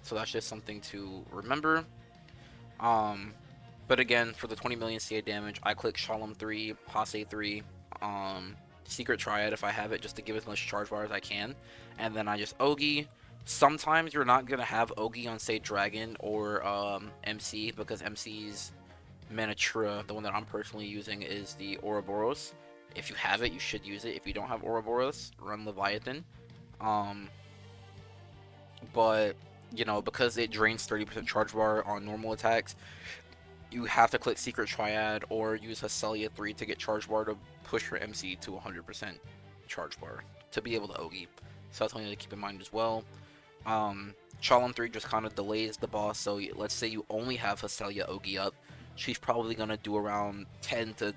So that's just something to remember. Um, but again, for the 20 million CA damage, I click Shalom 3, Hase 3, Secret Triad if I have it, just to give as much charge bar as I can, and then I just Ogi. Sometimes you're not gonna have Ogi on, say, Dragon or MC, because MC's Manatura, the one that I'm personally using, is the Ouroboros. If you have it, you should use it. If you don't have Ouroboros, run Leviathan. Um, but you know, because it drains 30% charge bar on normal attacks, you have to click Secret Triad or use Hesselia 3 to get charge bar to push your MC to 100% charge bar to be able to Ogi. So that's something to keep in mind as well. Shalom 3 just kind of delays the boss, so let's say you only have Hesselia Ogi up, she's probably going to do around 10 to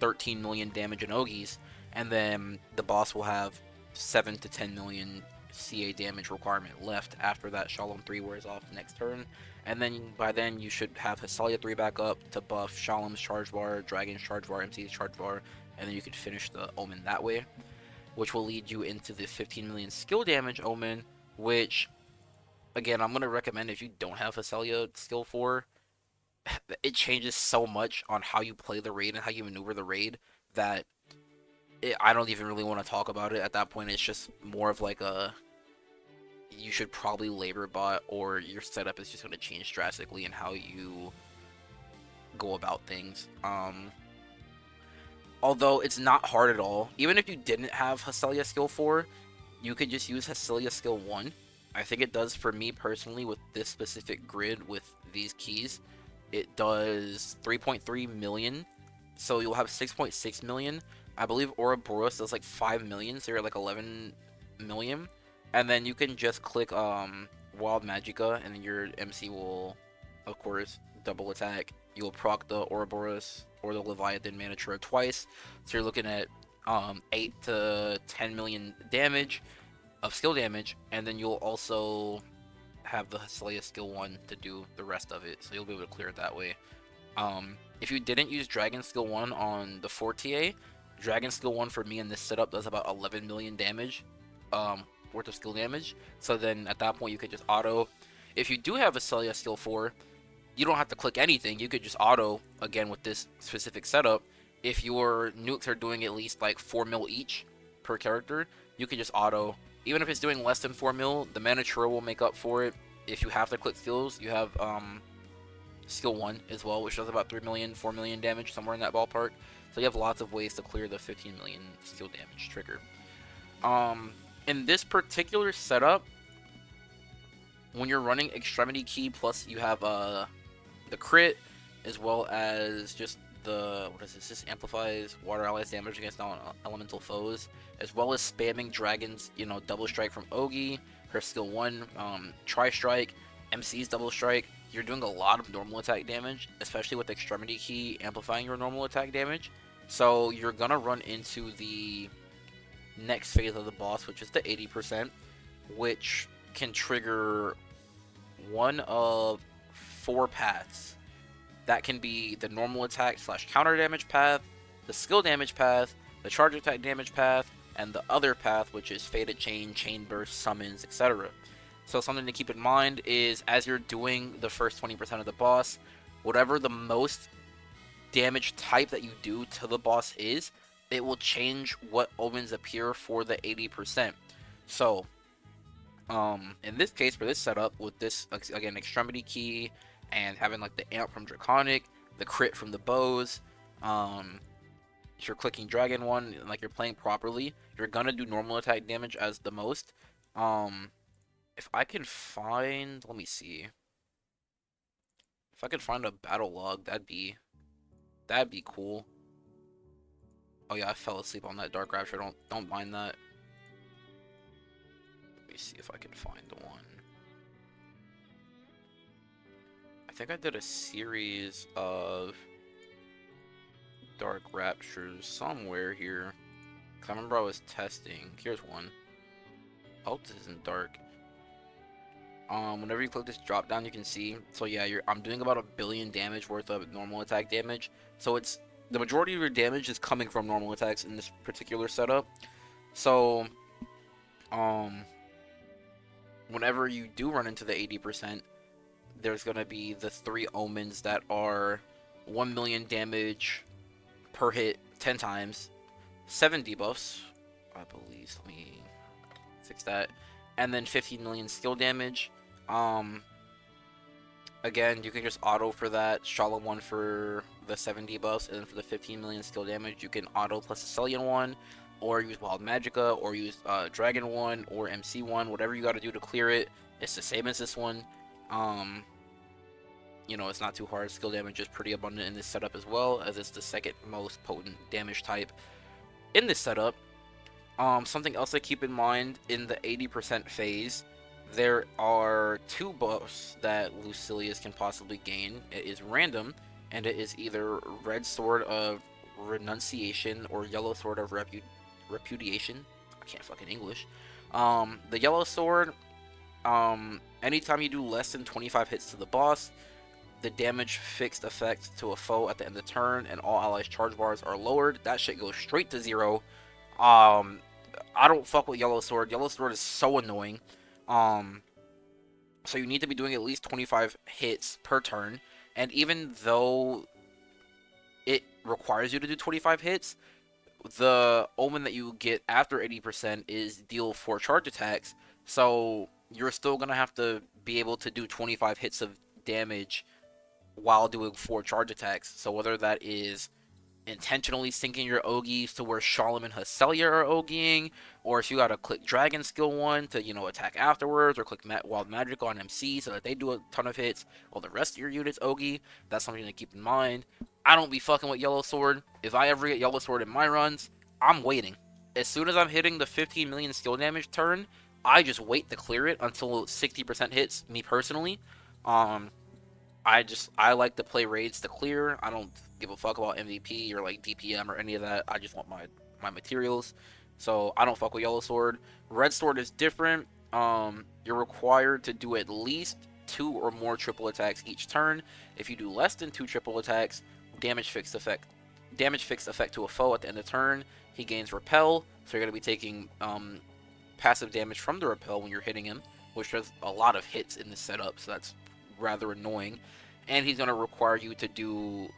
13 million damage in Ogis, and then the boss will have 7 to 10 million CA damage requirement left after that Shalom 3 wears off next turn. And then by then you should have Hesselia 3 back up to buff Shalom's charge bar, Dragon's charge bar, MC's charge bar, and then you could finish the Omen that way, which will lead you into the 15 million skill damage Omen, which, again, I'm going to recommend if you don't have Hesselia skill 4, it changes so much on how you play the raid and how you maneuver the raid that I don't even really want to talk about it. At that point, it's just more of like a, you should probably labor bot, or your setup is just going to change drastically in how you go about things. Although it's not hard at all. Even if you didn't have Hesselia skill 4, you could just use Hesselia skill 1. I think it does for me personally with this specific grid with these keys. It does 3.3 million, so you'll have 6.6 million. I believe Ouroboros does like 5 million, so you're at like 11 million. And then you can just click Wild Magicka, and then your MC will, of course, double attack. You'll proc the Ouroboros or the Leviathan Manatura twice, so you're looking at 8 to 10 million damage of skill damage, and then you'll also have the Hesselia skill 1 to do the rest of it, so you'll be able to clear it that way. If you didn't use Dragon skill 1 on the 4TA, Dragon skill 1 for me in this setup does about 11 million damage worth of skill damage, so then at that point you could just auto. If you do have Hesselia skill 4, you don't have to click anything, you could just auto, again with this specific setup. If your nukes are doing at least like 4 mil each per character, you can just auto. Even if it's doing less than 4 mil, the Manatura will make up for it. If you have to click skills, you have skill 1 as well, which does about 3 million, 4 million damage, somewhere in that ballpark. So you have lots of ways to clear the 15 million skill damage trigger. In this particular setup, when you're running Extremity Key, plus you have the crit, as well as just the, what is this? This amplifies water allies damage against non-elemental foes, as well as spamming Dragon's, you know, double strike from Ogi, her skill 1, tri-strike, MC's double strike. You're doing a lot of normal attack damage, especially with Extremity Key amplifying your normal attack damage. So you're gonna run into the next phase of the boss, which is the 80%, which can trigger one of 4 paths. That can be the normal attack / counter damage path, the skill damage path, the charge attack damage path, and the other path, which is Fated Chain, Chain Burst, Summons, etc. So something to keep in mind is, as you're doing the first 20% of the boss, whatever the most damage type that you do to the boss is, it will change what omens appear for the 80%. So, in this case, for this setup, with this, again, Extremity Key, and having like the amp from Draconic, the crit from the bows, if you're clicking Dragon 1, like you're playing properly, you're gonna do normal attack damage as the most. If I can find, let me see. If I could find a battle log, that'd be cool. Oh yeah, I fell asleep on that Dark Rapture. Don't mind that. Let me see if I can find one. I think I did a series of Dark Raptures somewhere here. I remember I was testing. Here's one. Oh, this isn't dark. Whenever you click this drop down, you can see. So yeah, I'm doing about 1 billion damage worth of normal attack damage. So it's the majority of your damage is coming from normal attacks in this particular setup. So um, whenever you do run into the 80%, there's gonna be the 3 omens that are 1 million damage per hit 10 times, 7 debuffs, I believe. Let me fix that, and then 15 million skill damage. Um, Again, you can just auto for that. Shalom 1 for the 7 debuffs, and then for the 15 million skill damage, you can auto plus a Cellian 1, or use Wild Magicka, or use Dragon 1, or MC 1, whatever you gotta do to clear it. It's the same as this one. You know, it's not too hard. Skill damage is pretty abundant in this setup as well, as it's the second most potent damage type in this setup. Something else to keep in mind in the 80% phase, there are 2 buffs that Lucilius can possibly gain. It is random, and it is either Red Sword of Renunciation or Yellow Sword of Repudiation. I can't fucking English. The Yellow Sword, anytime you do less than 25 hits to the boss, the damage fixed effect to a foe at the end of the turn, and all allies' charge bars are lowered. That shit goes straight to 0. I don't fuck with Yellow Sword. Yellow Sword is so annoying. So you need to be doing at least 25 hits per turn, and even though it requires you to do 25 hits, the omen that you get after 80% is deal 4 charge attacks, so you're still gonna have to be able to do 25 hits of damage while doing 4 charge attacks. So whether that is intentionally syncing your Ogies to where Shalom and Hesselia are Ogieing, or if you gotta click Dragon skill 1 to, you know, attack afterwards, or click Wild Magic on MC so that they do a ton of hits while the rest of your units Ogie, that's something to keep in mind. I don't be fucking with Yellow Sword. If I ever get Yellow Sword in my runs, I'm waiting. As soon as I'm hitting the 15 million skill damage turn, I just wait to clear it until 60% hits, me personally. I like to play raids to clear. I don't give a fuck about MVP or like DPM or any of that. I just want my materials. So I don't fuck with Yellow Sword. Red Sword is different. You're required to do at least 2 or more triple attacks each turn. If you do less than 2 triple attacks, damage fixed effect to a foe at the end of turn. He gains repel, so you're gonna be taking passive damage from the repel when you're hitting him, which does a lot of hits in this setup. So that's rather annoying. And he's going to require you to do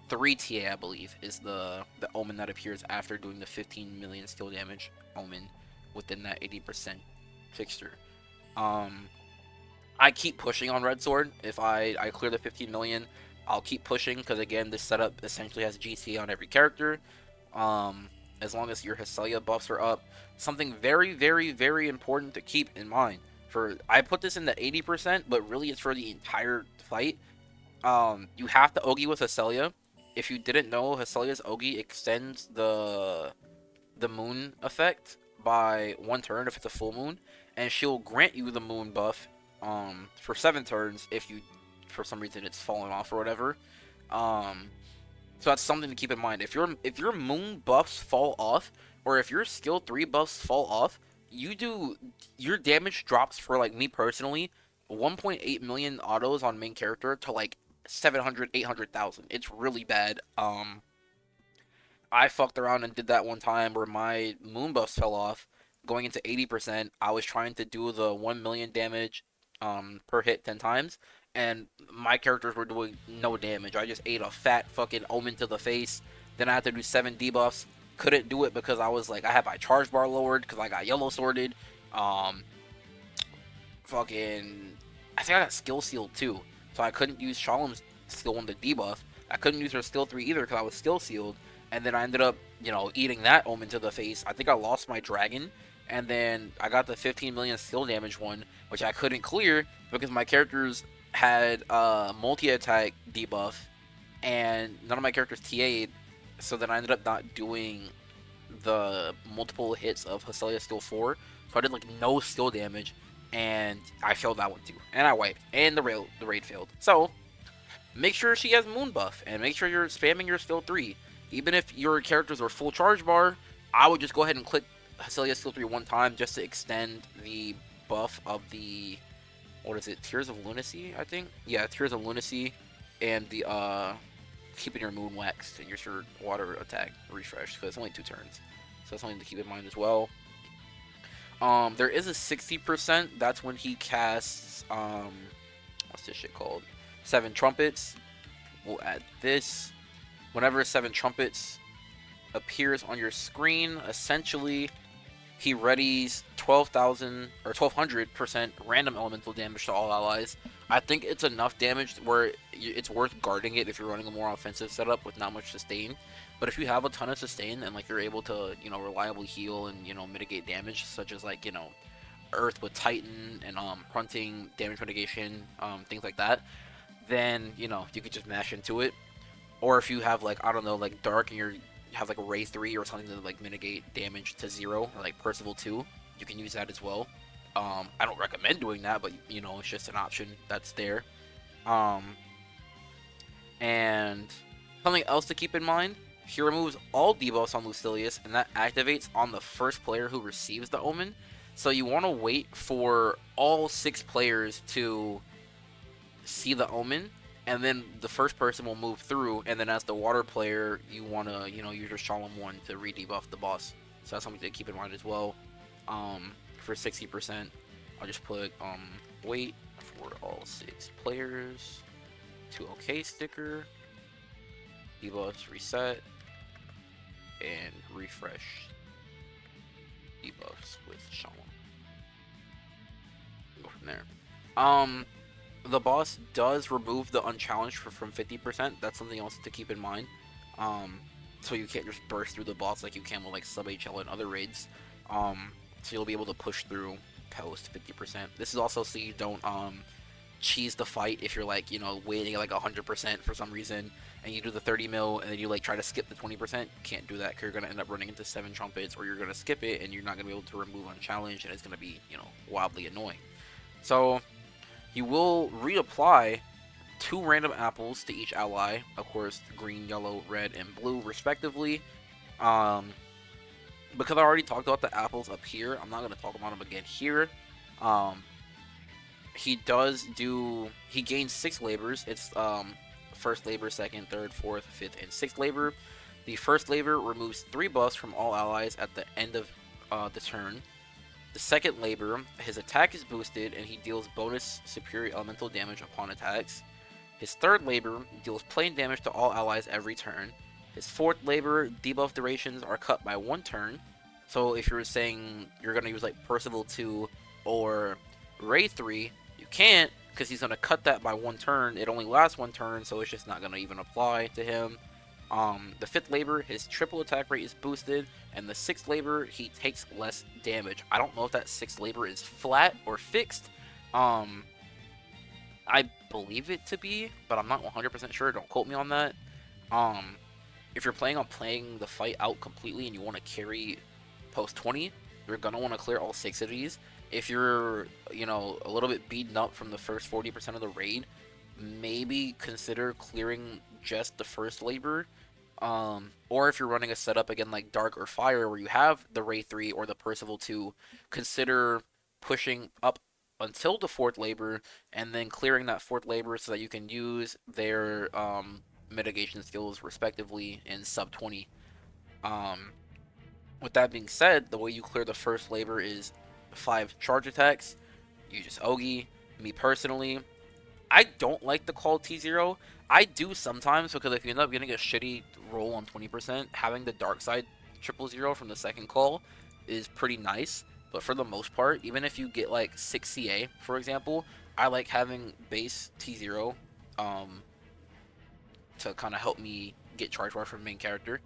3 TA, I believe, is the omen that appears after doing the 15 million skill damage omen within that 80% fixture. I keep pushing on Red Sword. If I clear the 15 million, I'll keep pushing, because again, this setup essentially has GTA on every character. As long as your Hesselia buffs are up. Something very, very, very important to keep in mind. I put this in the 80%, but really it's for the entire fight. You have to Ogie with Hesselia. If you didn't know, Hesselia's Ogie extends the moon effect by 1 turn if it's a full moon, and she'll grant you the moon buff for 7 turns if you, for some reason, it's fallen off or whatever. So that's something to keep in mind. If your moon buffs fall off, or if your skill 3 buffs fall off, your damage drops for, like, me personally, 1.8 million autos on main character to like 700, 800,000. It's really bad. I fucked around and did that one time where my moon buffs fell off. Going into 80%, I was trying to do the 1 million damage per hit 10 times, and my characters were doing no damage. I just ate a fat fucking omen to the face. Then I had to do 7 debuffs. Couldn't do it because I was like, I had my charge bar lowered because I got yellow sworded. Fucking, I think I got skill sealed too, so I couldn't use Shalom's skill 1 to debuff. I couldn't use her skill 3 either because I was skill sealed, and then I ended up, you know, eating that omen to the face. I think I lost my dragon, and then I got the 15 million skill damage one, which I couldn't clear because my characters had multi-attack debuff, and none of my characters TA'd, so then I ended up not doing the multiple hits of Hesselia skill 4, so I did like no skill damage, and I failed that one too, and I wiped, and the raid failed. So make sure she has moon buff, and make sure you're spamming your skill 3. Even if your characters are full charge bar, I would just go ahead and click Hesselia skill 3 1 time just to extend the buff of the what is it? Tears of Lunacy, I think. Yeah, Tears of Lunacy, and the keeping your moon waxed and your water attack refreshed because it's only 2 turns. So that's something to keep in mind as well. There is a 60%. That's when he casts what's this shit called? 7 trumpets. We'll add this. Whenever 7 trumpets appears on your screen, essentially he readies 12,000 or 1200% random elemental damage to all allies. I think it's enough damage where it's worth guarding it if you're running a more offensive setup with not much sustain. But if you have a ton of sustain and like you're able to, reliably heal and, mitigate damage, such as like, Earth with Titan and Hunting, damage mitigation, things like that, then, you could just mash into it. Or if you have like, I don't know, like Dark and you have like a Ray 3 or something to like mitigate damage to 0, or like Percival 2, you can use that as well. I don't recommend doing that, but it's just an option that's there. And something else to keep in mind, he removes all debuffs on Lucilius, and that activates on the first player who receives the omen. So you want to wait for all 6 players to see the omen, and then the first person will move through, and then as the water player, you want to, use your Solemn 1 to re-debuff the boss. So that's something to keep in mind as well. For 60%, I'll just put wait for all 6 players to OK sticker, debuffs reset, and refresh debuffs with Solemn. Go from there. The boss does remove the unchallenged from 50%. That's something else to keep in mind. So you can't just burst through the boss like you can with like sub HL and other raids. So you'll be able to push through post 50%. This is also so you don't cheese the fight if you're like waiting at like 100% for some reason and you do the 30 mil and then you like try to skip the 20%. Can't do that because you're gonna end up running into 7 trumpets, or you're gonna skip it and you're not gonna be able to remove unchallenged, and it's gonna be wildly annoying. So you will reapply 2 random apples to each ally, of course, green, yellow, red, and blue, respectively. Because I already talked about the apples up here, I'm not going to talk about them again here. He gains 6 labors. It's first labor, second, third, fourth, fifth, and 6th labor. The first labor removes 3 buffs from all allies at the end of the turn. The second labor, his attack is boosted and he deals bonus superior elemental damage upon attacks. His third labor deals plain damage to all allies every turn. His fourth labor, debuff durations are cut by 1 turn. So if you're saying you're going to use like Percival 2 or Ray 3, you can't, because he's going to cut that by 1 turn. It only lasts 1 turn, so it's just not going to even apply to him. The 5th labor, his triple attack rate is boosted, and the 6th labor, he takes less damage. I don't know if that 6th labor is flat or fixed. I believe it to be, but I'm not 100% sure. Don't quote me on that. If you're planning on playing the fight out completely and you want to carry post 20, you're going to want to clear all 6 of these. If you're, a little bit beaten up from the first 40% of the raid, maybe consider clearing just the first labor. Or if you're running a setup again like Dark or Fire where you have the Ray 3 or the Percival 2, consider pushing up until the 4th labor and then clearing that 4th labor so that you can use their mitigation skills respectively in sub 20. With that being said, the way you clear the first labor is 5 charge attacks. You just Ogi. Me personally, I don't like the call T0. I do sometimes, because if you end up getting a shitty roll on 20%, having the dark side 000 from the second call is pretty nice. But for the most part, even if you get like 6 CA, for example, I like having base T0 to kind of help me get charge rush from main character.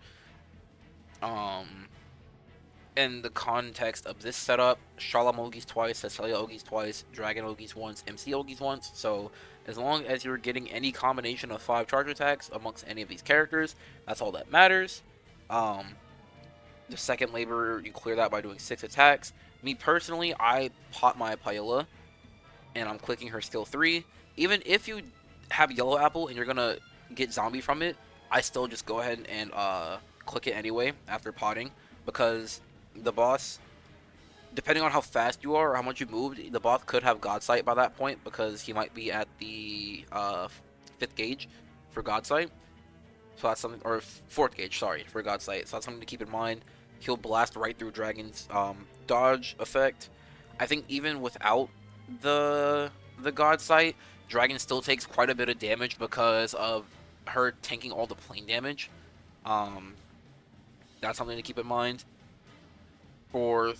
In the context of this setup, Shalom Ogis twice, Cecilia Ogis twice, Dragon Ogis once, MC Ogis once. So as long as you're getting any combination of 5 charge attacks amongst any of these characters, that's all that matters. The second labor, you clear that by doing 6 attacks. Me personally, I pot my Paella, and I'm clicking her skill 3. Even if you have Yellow Apple and you're gonna get zombie from it, I still just go ahead and click it anyway after potting, because the boss depending on how fast you are or how much you moved, the boss could have God Sight by that point because he might be at the 5th gauge for God Sight. So that's something, or 4th gauge, sorry, for God Sight. So that's something to keep in mind. He'll blast right through Dragon's dodge effect. I think even without the God Sight, Dragon still takes quite a bit of damage because of her tanking all the plane damage. Um, that's something to keep in mind. For,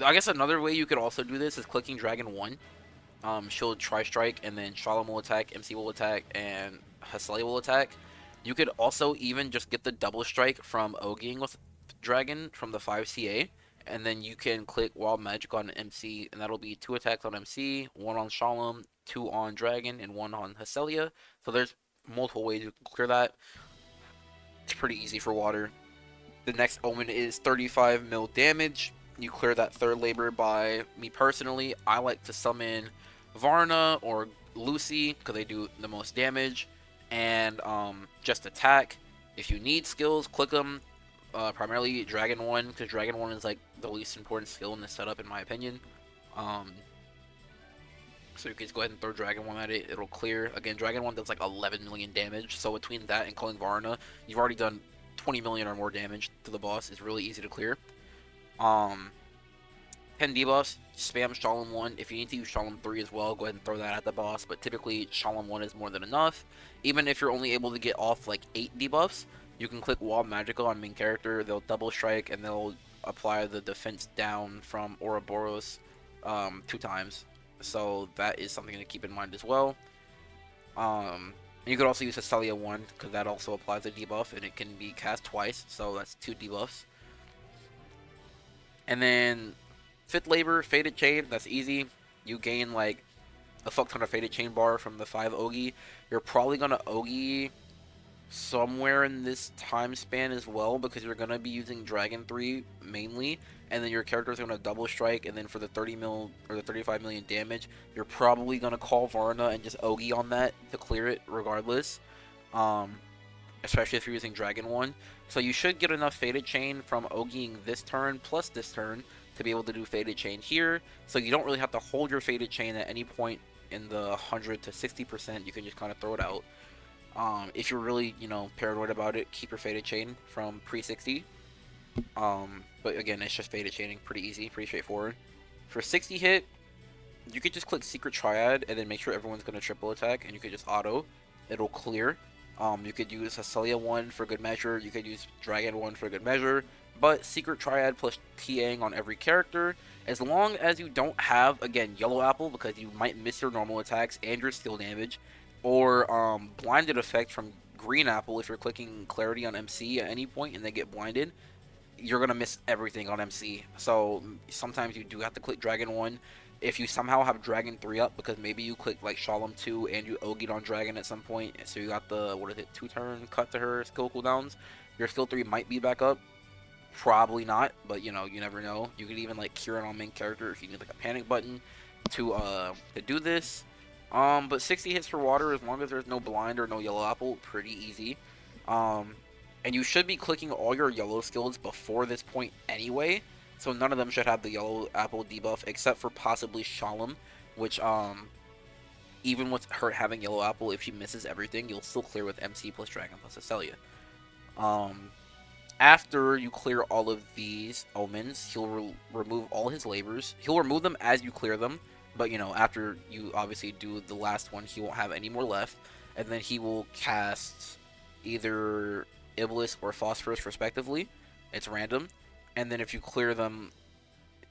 I guess another way you could also do this is clicking Dragon 1. She'll Tri-Strike, and then Shalom will attack, MC will attack, and Haselia will attack. You could also even just get the double strike from Oging with Dragon from the 5CA, and then you can click Wild Magic on MC, and that'll be 2 attacks on MC, 1 on Shalom, 2 on Dragon, and 1 on Haselia. So there's multiple ways you can clear that. It's pretty easy for water. The next omen is 35 mil damage. You clear that third labor by me personally. I like to summon Varna or Lucy because they do the most damage, and just attack. If you need skills, click them. Primarily Dragon 1 because Dragon 1 is like the least important skill in this setup in my opinion. So you can just go ahead and throw Dragon 1 at it. It'll clear. Again, Dragon 1 does like 11 million damage. So between that and calling Varna, you've already done 20 million or more damage to the boss. It's really easy to clear. 10 debuffs, spam Shalom 1. If you need to use Shalom 3 as well, go ahead and throw that at the boss. But typically, Shalom 1 is more than enough. Even if you're only able to get off like 8 debuffs, you can click Wild Magical on main character. They'll double strike and they'll apply the defense down from Ouroboros 2 times. So that is something to keep in mind as well. You could also use Haselia 1 because that also applies a debuff and it can be cast twice. So that's 2 debuffs. And then 5th labor, Faded Chain, that's easy. You gain like a fuck ton of Faded Chain bar from the 5 Ogi. You're probably gonna Ogi somewhere in this time span as well because you're gonna be using Dragon 3 mainly, and then your character is gonna double strike, and then for the 30 mil or the 35 million damage, you're probably gonna call Varna and just Ogi on that to clear it regardless. Especially if you're using Dragon 1. So you should get enough Faded Chain from Ogiing this turn plus this turn to be able to do Faded Chain here. So you don't really have to hold your Faded Chain at any point in the 100 to 60%. You can just kind of throw it out. If you're really, paranoid about it, keep your Faded Chain from pre-60. But again, it's just Faded Chaining. Pretty easy, pretty straightforward. For 60 hit, you could just click Secret Triad and then make sure everyone's going to triple attack, and you could just auto. It'll clear. You could use Haselia 1 for good measure. You could use Dragon 1 for good measure. But Secret Triad plus TAing on every character. As long as you don't have, again, Yellow Apple, because you might miss your normal attacks and your skill damage. Or blinded effect from Green Apple if you're clicking Clarity on MC at any point and they get blinded. You're going to miss everything on MC. So sometimes you do have to click Dragon 1. If you somehow have Dragon 3 up, because maybe you click like Shalom 2 and you Ogied on Dragon at some point, so you got the, 2-turn cut to her skill cooldowns, your skill 3 might be back up. Probably not, but you never know. You could even like cure it on main character if you need like a panic button to do this. But 60 hits for water, as long as there's no blind or no yellow apple, pretty easy. And you should be clicking all your yellow skills before this point anyway. So none of them should have the yellow apple debuff, except for possibly Shalom, which, even with her having yellow apple, if she misses everything, you'll still clear with MC plus Dragon plus Haselia. After you clear all of these omens, he'll remove all his labors. He'll remove them as you clear them, but, after you obviously do the last one, he won't have any more left. And then he will cast either Iblis or Phosphorus, respectively. It's random. And then if you clear them,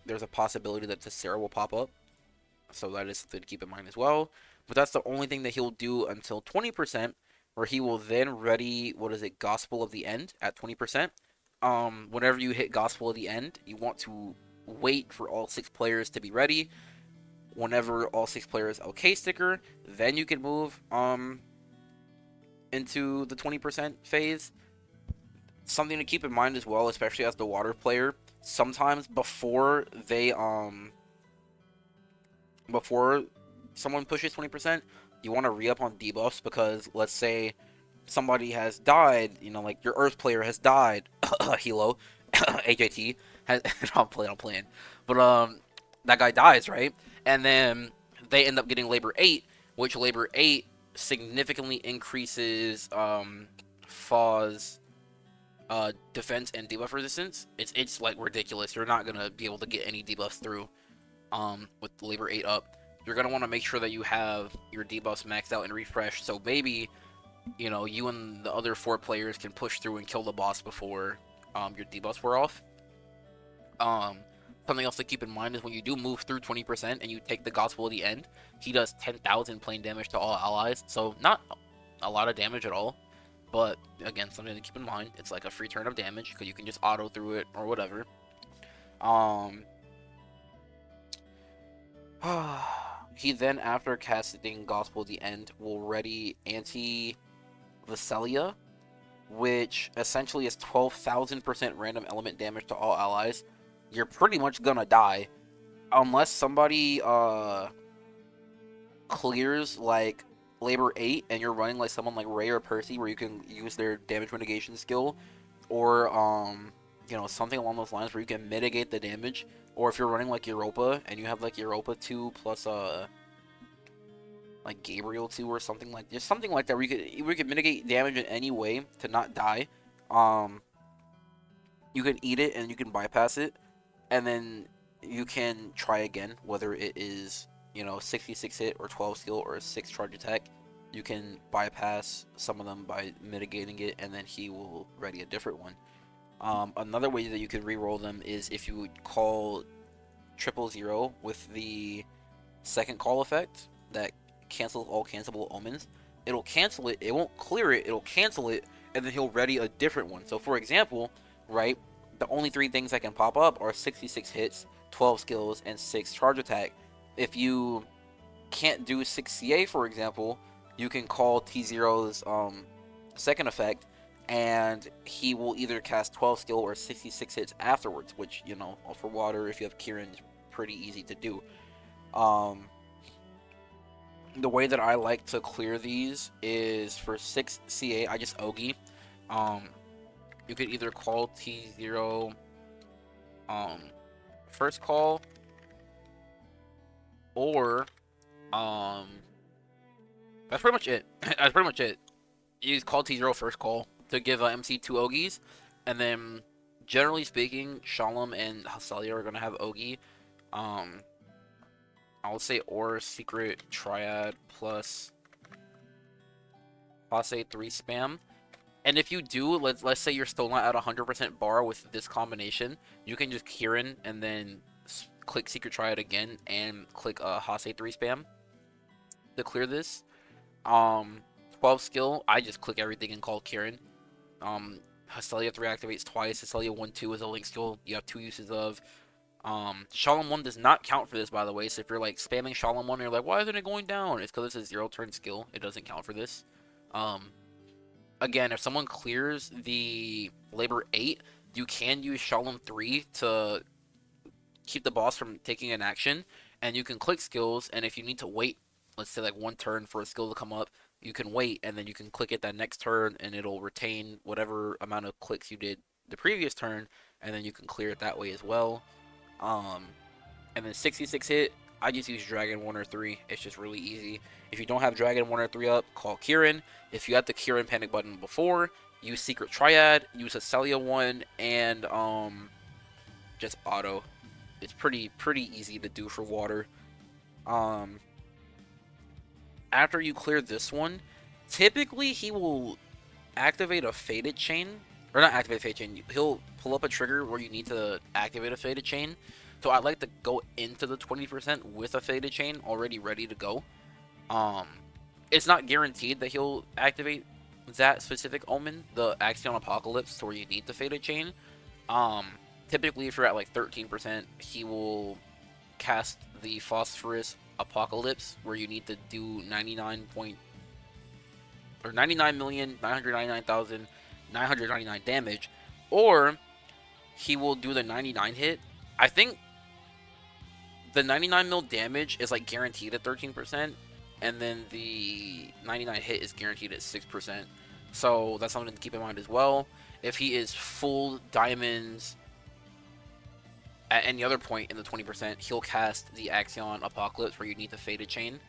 there's a possibility that Tessera will pop up. So that is something to keep in mind as well. But that's the only thing that he'll do until 20%, where he will then ready, Gospel of the End at 20%. Whenever you hit Gospel of the End, you want to wait for all 6 players to be ready. Whenever all 6 players OK sticker, then you can move into the 20% phase. Something to keep in mind as well, especially as the water player, sometimes before someone pushes 20%, you want to re-up on debuffs, because let's say somebody has died, like your Earth player has died, Hilo, AJT, has, I'm playing, but that guy dies, right? And then they end up getting Labor 8, which Labor 8 significantly increases Faw's defense and debuff resistance. It's like ridiculous. You're not gonna be able to get any debuffs through with Labor 8 up. You're gonna want to make sure that you have your debuffs maxed out and refreshed. So maybe you and the other 4 players can push through and kill the boss before your debuffs wear off. Something else to keep in mind is when you do move through 20% and you take the Gospel at the end, he does 10,000 plain damage to all allies. So not a lot of damage at all. But again, something to keep in mind. It's like a free turn of damage because you can just auto through it or whatever. He then, after casting Gospel at the end, will ready Anti-Vesselia, which essentially is 12,000% random element damage to all allies. You're pretty much gonna die unless somebody clears like Labor 8 and you're running like someone like Ray or Percy where you can use their damage mitigation skill, or something along those lines where you can mitigate the damage. Or if you're running like Europa and you have like Europa 2 plus like Gabriel 2 or something like just something like that where you could mitigate damage in any way to not die. You can eat it and you can bypass it, and then you can try again, whether it is 66 hit or 12 skill or a 6 charge attack. You can bypass some of them by mitigating it, and then he will ready a different one. Another way that you could reroll them is if you call 000 with the second call effect that cancels all cancelable omens. It'll cancel it, it won't clear it, it'll cancel it, and then he'll ready a different one. So for example, right, the only 3 things that can pop up are 66 hits, 12 skills, and 6 charge attack. If you can't do 6 CA, for example, you can call T0's second effect, and he will either cast 12 skill or 66 hits afterwards, which, for water, if you have Kieran, is pretty easy to do. The way that I like to clear these is for 6 CA, I just Ogi. You could either call T0 first call, or that's pretty much it. That's pretty much it. You call T0 first call to give MC 2 Ogis, and then generally speaking, Shalom and Hasalia are gonna have Ogi. I would say or secret triad plus Fase 3 spam. And if you do, let's say you're still not at 100% bar with this combination, you can just Kieran and then click secret triad again and click Hase 3 spam to clear this. 12 skill, I just click everything and call Kieran. Hastelia 3 activates twice. Hastelia 1-2 is a link skill you have 2 uses of. Shalom 1 does not count for this, by the way. So if you're like spamming Shalom 1 and you're like, why isn't it going down? It's because it's a 0 turn skill. It doesn't count for this. Again, if someone clears the Labor 8, you can use Shalom 3 to keep the boss from taking an action. And you can click skills, and if you need to wait, let's say like 1 turn for a skill to come up, you can wait, and then you can click it that next turn, and it'll retain whatever amount of clicks you did the previous turn, and then you can clear it that way as well. And then 66 hit, I just use Dragon 1 or 3. It's just really easy. If you don't have Dragon 1 or 3 up, call Kieran. If you had the Kieran panic button before, use Secret Triad, use a Celia 1, and just auto. It's pretty easy to do for water. After you clear this one, typically he will activate a Faded Chain. Or not activate a Faded Chain. He'll pull up a trigger where you need to activate a Faded Chain. So I like to go into the 20% with a Faded Chain already ready to go. It's not guaranteed that he'll activate that specific omen, the Axion Apocalypse, where you need the Faded Chain. Typically, if you're at like 13%, he will cast the Phosphorus Apocalypse, where you need to do 99,999,999 damage, or he will do the 99 hit. I think the 99 mil damage is like guaranteed at 13%, and then the 99 hit is guaranteed at 6%. So that's something to keep in mind as well. If he is full diamonds at any other point in the 20%, he'll cast the Axion Apocalypse where you need to Faded Chain.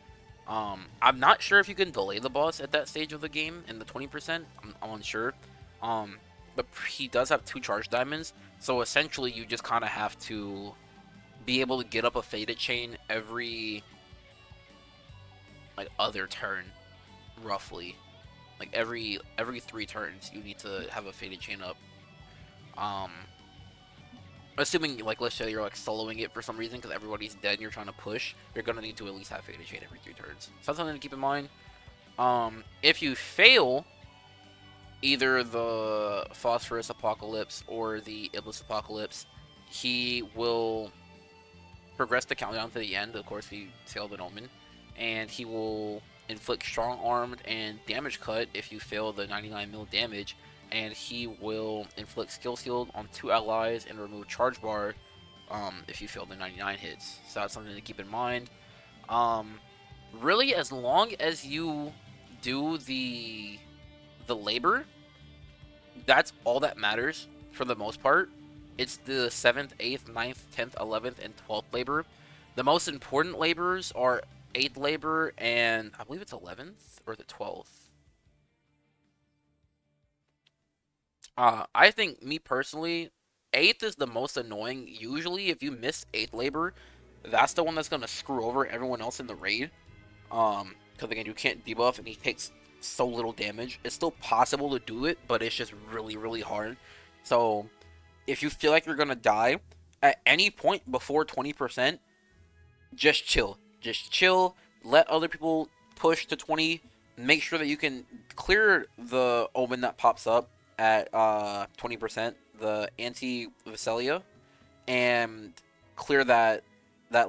I'm not sure if you can delay the boss at that stage of the game in the 20%. I'm unsure. But he does have 2 charge diamonds, so essentially you just kind of have to be able to get up a Faded Chain every like other turn, roughly. Like every 3 turns, you need to have a Faded Chain up. Assuming, like, let's say you're like soloing it for some reason because everybody's dead and you're trying to push, you're gonna need to at least have Faded Chain every 3 turns. So that's something to keep in mind. If you fail either the Phosphorus Apocalypse or the Iblis Apocalypse, he will progress the countdown to the end. Of course, he failed an omen, and he will inflict strong armed and damage cut if you fail the 99 mil damage, and he will inflict skill shield on 2 allies and remove charge bar if you fail the 99 hits. So that's something to keep in mind. Really, as long as you do the labor, that's all that matters for the most part. It's the 7th, 8th, 9th, 10th, 11th, and 12th labor. The most important labors are 8th labor and I believe it's 11th or the 12th. I think, me personally, 8th is the most annoying. Usually, if you miss 8th labor, that's the one that's going to screw over everyone else in the raid. Because again, you can't debuff and he takes so little damage. It's still possible to do it, but it's just really, really hard. So, if you feel like you're going to die at any point before 20%, just chill. Just chill. Let other people push to 20. Make sure that you can clear the omen that pops up at 20%, the anti-Visalia, and clear that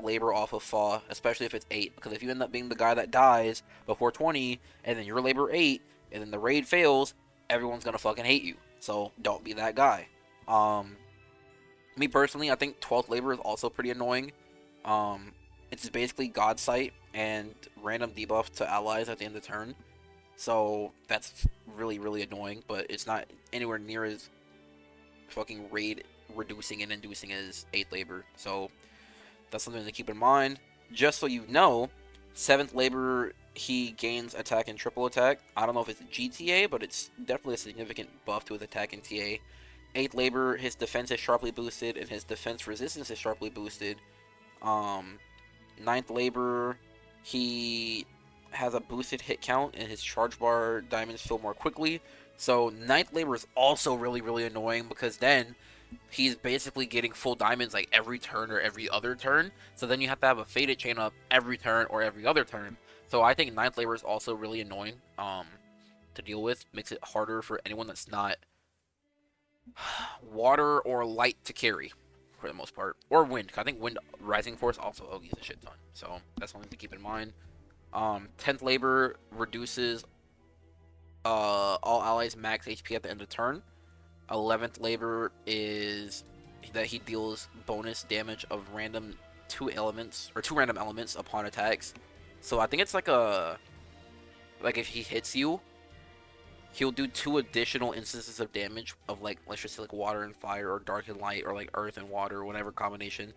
labor off of Fa, especially if it's 8, because if you end up being the guy that dies before 20, and then your labor 8, and then the raid fails, everyone's gonna fucking hate you. So don't be that guy. Me personally, I think 12th labor is also pretty annoying. It's basically God Sight and random debuff to allies at the end of the turn. So that's really, really annoying, but it's not anywhere near as fucking raid reducing and inducing as 8th labor. So that's something to keep in mind. Just so you know, 7th labor, he gains attack and triple attack. I don't know if it's GTA, but it's definitely a significant buff to his attack and TA. 8th labor, his defense is sharply boosted, and his defense resistance is sharply boosted. 9th labor, he has a boosted hit count, and his charge bar diamonds fill more quickly. So 9th labor is also really, really annoying, because then he's basically getting full diamonds like every turn or every other turn. So then you have to have a Faded Chain up every turn or every other turn. So I think 9th labor is also really annoying to deal with. Makes it harder for anyone that's not water or light to carry, for the most part. Or wind. I think wind rising force also OGs a shit ton. So that's something to keep in mind. 10th labor reduces all allies max HP at the end of turn. 11th labor is that he deals bonus damage of random 2 random elements upon attacks. So I think it's like if he hits you, he'll do 2 additional instances of damage of, like, let's just say like water and fire or dark and light or like earth and water, whatever combination.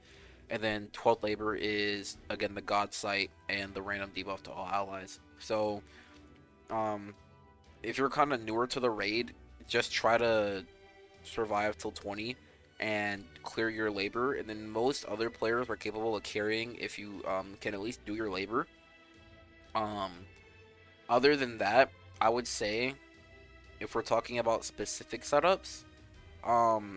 And then 12th labor is again the God Sight and the random debuff to all allies. So if you're kind of newer to the raid, just try to survive till 20 and clear your labor, and then most other players are capable of carrying if you can at least do your labor. Other than that, I would say, if we're talking about specific setups,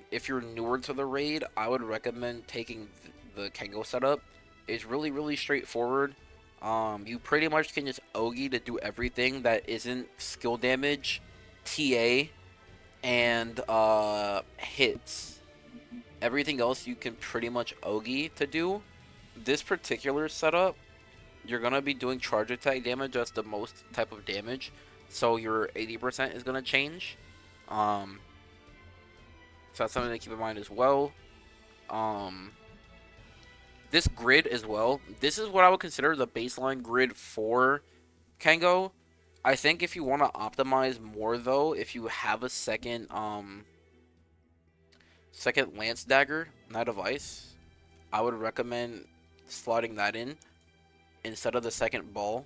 if you're newer to the raid, I would recommend taking the Kengo setup. It's really, really straightforward. You pretty much can just Ogi to do everything that isn't skill damage, TA, and hits. Everything else you can pretty much Ogi to do. This particular setup, you're gonna be doing charge attack damage. That's the most type of damage, so your 80% is gonna change. So that's something to keep in mind as well. This grid as well. This is what I would consider the baseline grid for Kengo. I think if you want to optimize more, though, if you have a second Lance Dagger, Knight of Ice, I would recommend slotting that in instead of the second ball.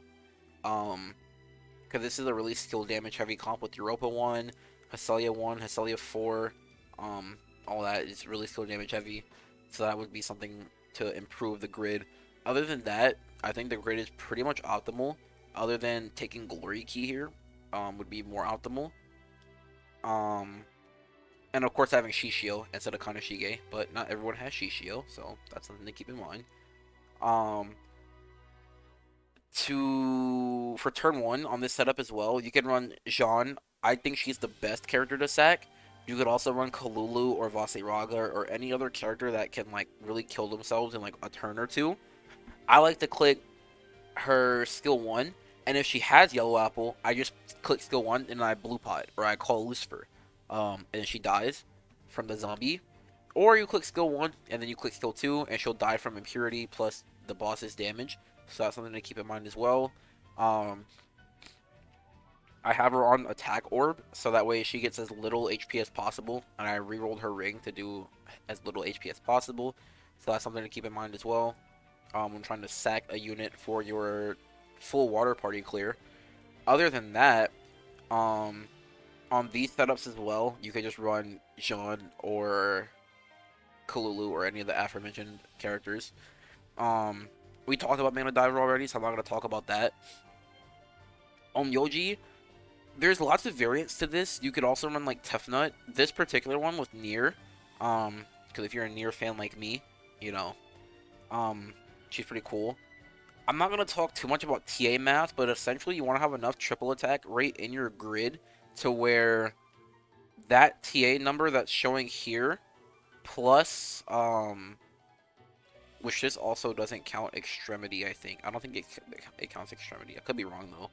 Because this is a really skill damage heavy comp with Europa 1, Hestelia 1, Hestelia 4, all that is really skill damage heavy. So that would be something to improve the grid. Other than that, I think the grid is pretty much optimal. Other than taking Glory Key here, would be more optimal. And of course having Shishio instead of Kaneshige, but not everyone has Shishio, so that's something to keep in mind. For turn 1 on this setup as well, you can run Jean. I think she's the best character to sack. You could also run Kalulu or Vasiraga or any other character that can like really kill themselves in like a turn or two. I like to click her skill 1, and if she has Yellow Apple, I just click skill 1 and I Blue Pot, or I call Lucifer. And she dies from the zombie. Or you click skill 1, and then you click skill 2, and she'll die from Impurity plus the boss's damage. So that's something to keep in mind as well. I have her on Attack Orb, so that way she gets as little HP as possible, and I rerolled her ring to do as little HP as possible. So that's something to keep in mind as well. When trying to sack a unit for your full water party clear. Other than that, on these setups as well, you could just run Jean or Kalulu or any of the aforementioned characters. We talked about Mana Diver already, so I'm not going to talk about that. On Yoji, there's lots of variants to this. You could also run like Tefnut. This particular one with Nier, because if you're a Nier fan like me, you know, she's pretty cool. I'm not going to talk too much about TA math, but essentially you want to have enough triple attack right in your grid to where that TA number that's showing here, plus, which this also doesn't count Extremity, I think. I don't think it counts Extremity. I could be wrong, though.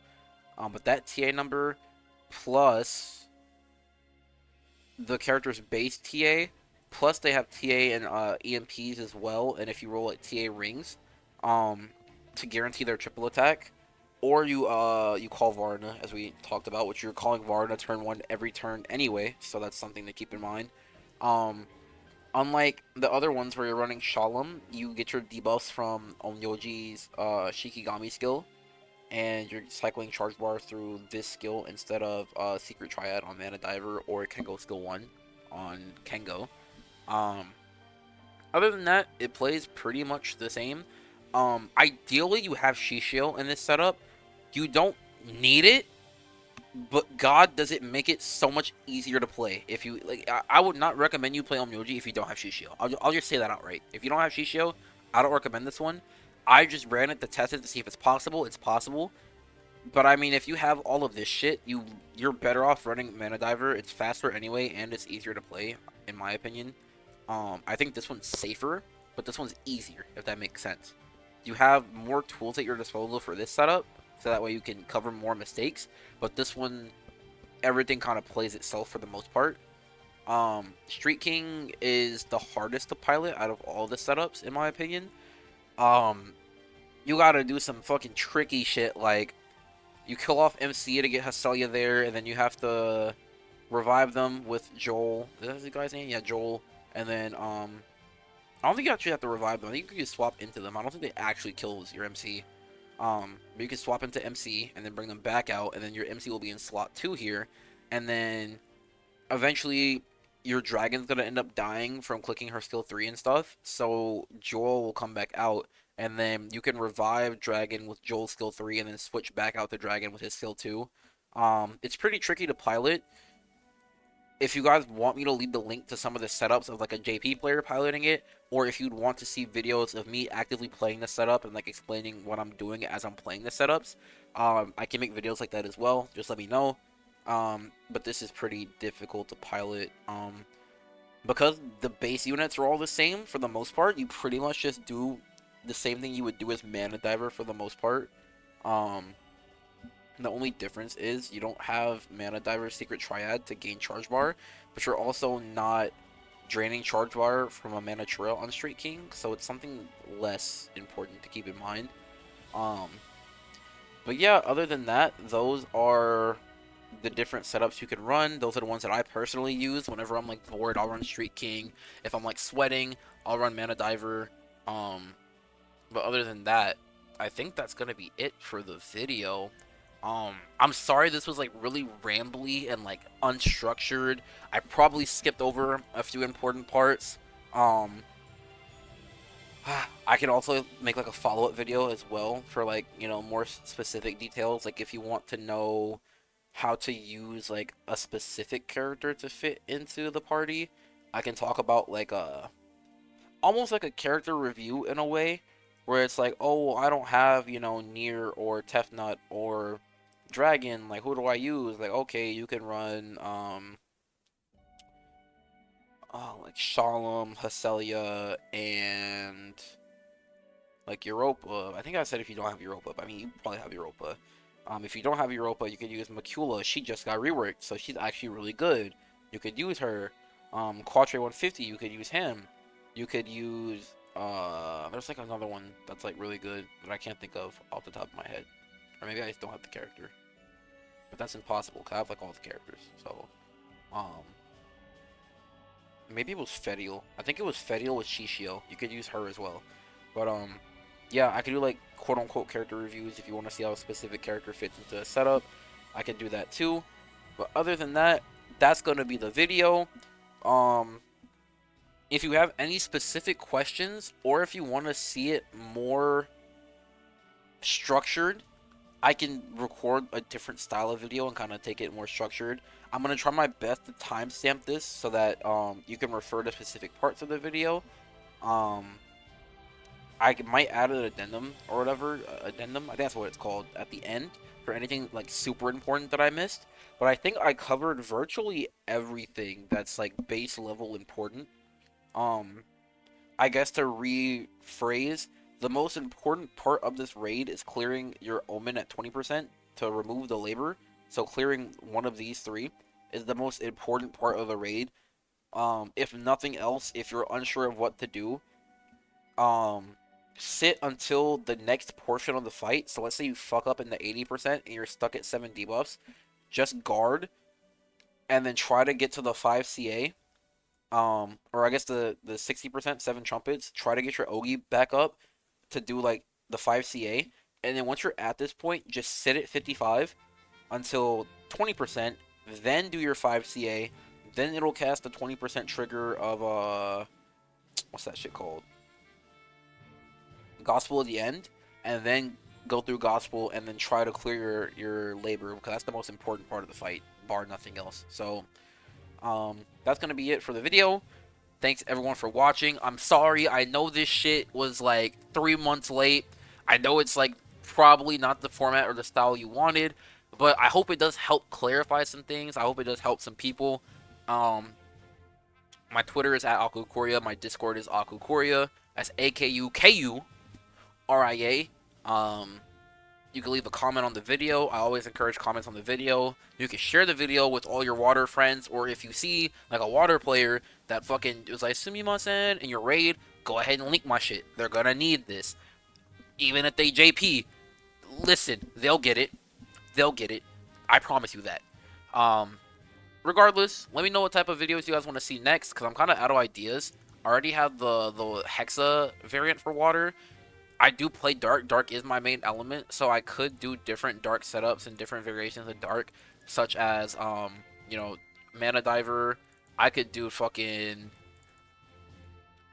But that TA number plus the character's base TA, plus they have TA and EMPs as well, and if you roll like TA rings, to guarantee their triple attack, or you call Varna, as we talked about, which you're calling Varna turn 1 every turn anyway, so that's something to keep in mind. Unlike the other ones where you're running Shalom, you get your debuffs from Onyoji's Shikigami skill, and you're cycling Charge Bar through this skill instead of Secret Triad on Mana Diver or Kengo skill 1 on Kengo. Other than that, it plays pretty much the same. Ideally, you have Shishio in this setup. You don't need it, but God does it make it so much easier to play. If you like, I would not recommend you play Omyoji if you don't have Shishio. I'll just say that outright. If you don't have Shishio, I don't recommend this one. I just ran it to test it to see if it's possible. It's possible. But I mean, if you have all of this shit, you're better off running Mana Diver. It's faster anyway, and it's easier to play, in my opinion. I think this one's safer, but this one's easier, if that makes sense. You have more tools at your disposal for this setup, so that way you can cover more mistakes. But this one, everything kind of plays itself for the most part. Street King is the hardest to pilot out of all the setups, in my opinion. You gotta do some fucking tricky shit, like you kill off MC to get Hestelia there, and then you have to revive them with Joel. Is that the guy's name? Yeah, Joel. And then, I don't think you actually have to revive them. I think you can swap into them. I don't think they actually kills your MC. But you can swap into MC and then bring them back out, and then your MC will be in slot 2 here. And then, eventually, your dragon's gonna end up dying from clicking her skill 3 and stuff. So, Joel will come back out, and then you can revive Dragon with Joel's skill 3 and then switch back out the Dragon with his skill 2. It's pretty tricky to pilot. If you guys want me to leave the link to some of the setups of like a JP player piloting it, or if you'd want to see videos of me actively playing the setup and like explaining what I'm doing as I'm playing the setups, I can make videos like that as well. Just let me know. But this is pretty difficult to pilot. Because the base units are all the same for the most part, you pretty much just do the same thing you would do as Mana Diver for the most part. The only difference is you don't have Mana Diver's Secret Triad to gain Charge Bar, but you're also not draining Charge Bar from a Mana Trail on Street King, so it's something less important to keep in mind. But yeah, other than that, those are the different setups you can run. Those are the ones that I personally use. Whenever I'm like bored, I'll run Street King. If I'm like sweating, I'll run Mana Diver. But other than that, I think that's gonna be it for the video. I'm sorry this was like really rambly and like unstructured. I probably skipped over a few important parts. Um, I can also make like a follow-up video as well for like, you know, more specific details. Like if you want to know how to use like a specific character to fit into the party, I can talk about like a almost like a character review in a way, where it's like, oh, I don't have, you know, Nier or Tefnut or Dragon. Like, who do I use? Like, okay, you can run like Shalom, Hacelia, and like Europa. I think I said if you don't have Europa, but I mean you probably have Europa. If you don't have Europa, you could use Macula. She just got reworked, so she's actually really good. You could use her. Quatre 150, you could use him. You could use there's like another one that's like really good that I can't think of off the top of my head. Or maybe I just don't have the character. But that's impossible, cause I have like all the characters. So um maybe it was Fediel. I think it was Fediel with Shishio. You could use her as well. But yeah, I could do like quote unquote character reviews if you want to see how a specific character fits into a setup. I could do that too. But other than that, that's gonna be the video. Um if you have any specific questions or if you want to see it more structured, I can record a different style of video and kind of take it more structured. I'm gonna try my best to timestamp this so that you can refer to specific parts of the video. Um, I might add an addendum or whatever, addendum. I think that's what it's called at the end for anything like super important that I missed. But I think I covered virtually everything that's like base level important. Um, I guess to rephrase, the most important part of this raid is clearing your omen at 20% to remove the labor. So clearing one of these three is the most important part of the raid. If nothing else, if you're unsure of what to do, um, sit until the next portion of the fight. So let's say you fuck up in the 80% and you're stuck at 7 debuffs. Just guard and then try to get to the 5 CA. Or I guess the 60%, 7 trumpets. Try to get your Ogi back up to do like the 5 CA. And then once you're at this point, just sit at 55 until 20%. Then do your 5 CA. Then it'll cast the 20% trigger of what's that shit called? Gospel at the end, and then go through Gospel and then try to clear your labor because that's the most important part of the fight, bar nothing else. So that's gonna be it for the video. Thanks everyone for watching. I'm sorry, I know this shit was like 3 months late. I know it's like probably not the format or the style you wanted, but I hope it does help clarify some things. I hope it does help some people. My Twitter is at Akukoria. My Discord is Akukoria. That's AKUKURIA. You can leave a comment on the video. I always encourage comments on the video. You can share the video with all your water friends, or if you see like a water player that fucking was like sumimasen in your raid, go ahead and link my shit. They're gonna need this. Even if they JP, listen, they'll get it. They'll get it. I promise you that. Regardless, let me know what type of videos you guys want to see next, because I'm kind of out of ideas. I already have the Hexa variant for water. I do play Dark. Dark is my main element, so I could do different Dark setups and different variations of Dark, such as, you know, Mana Diver. I could do fucking...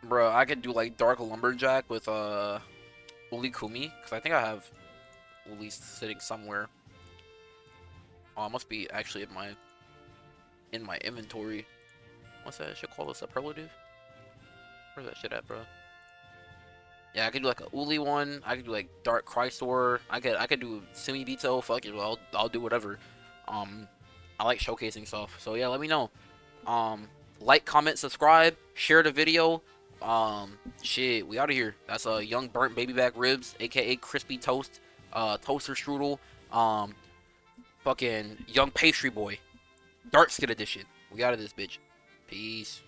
Bro, I could do, like, Dark Lumberjack with, Uli Kumi, because I think I have Uli sitting somewhere. Oh, it must be actually in my inventory. What's that shit called? A superlative? Where's that shit at, bro? Yeah, I could do like a Uli one. I could do like Dark Chrysor. I could do Sumibito. Fuck it, well, I'll do whatever. I like showcasing stuff. So yeah, let me know. Like, comment, subscribe, share the video. Shit, we out of here. That's a young burnt baby back ribs, aka crispy toast, toaster strudel. Fucking young pastry boy, dark skin edition. We out of this bitch. Peace.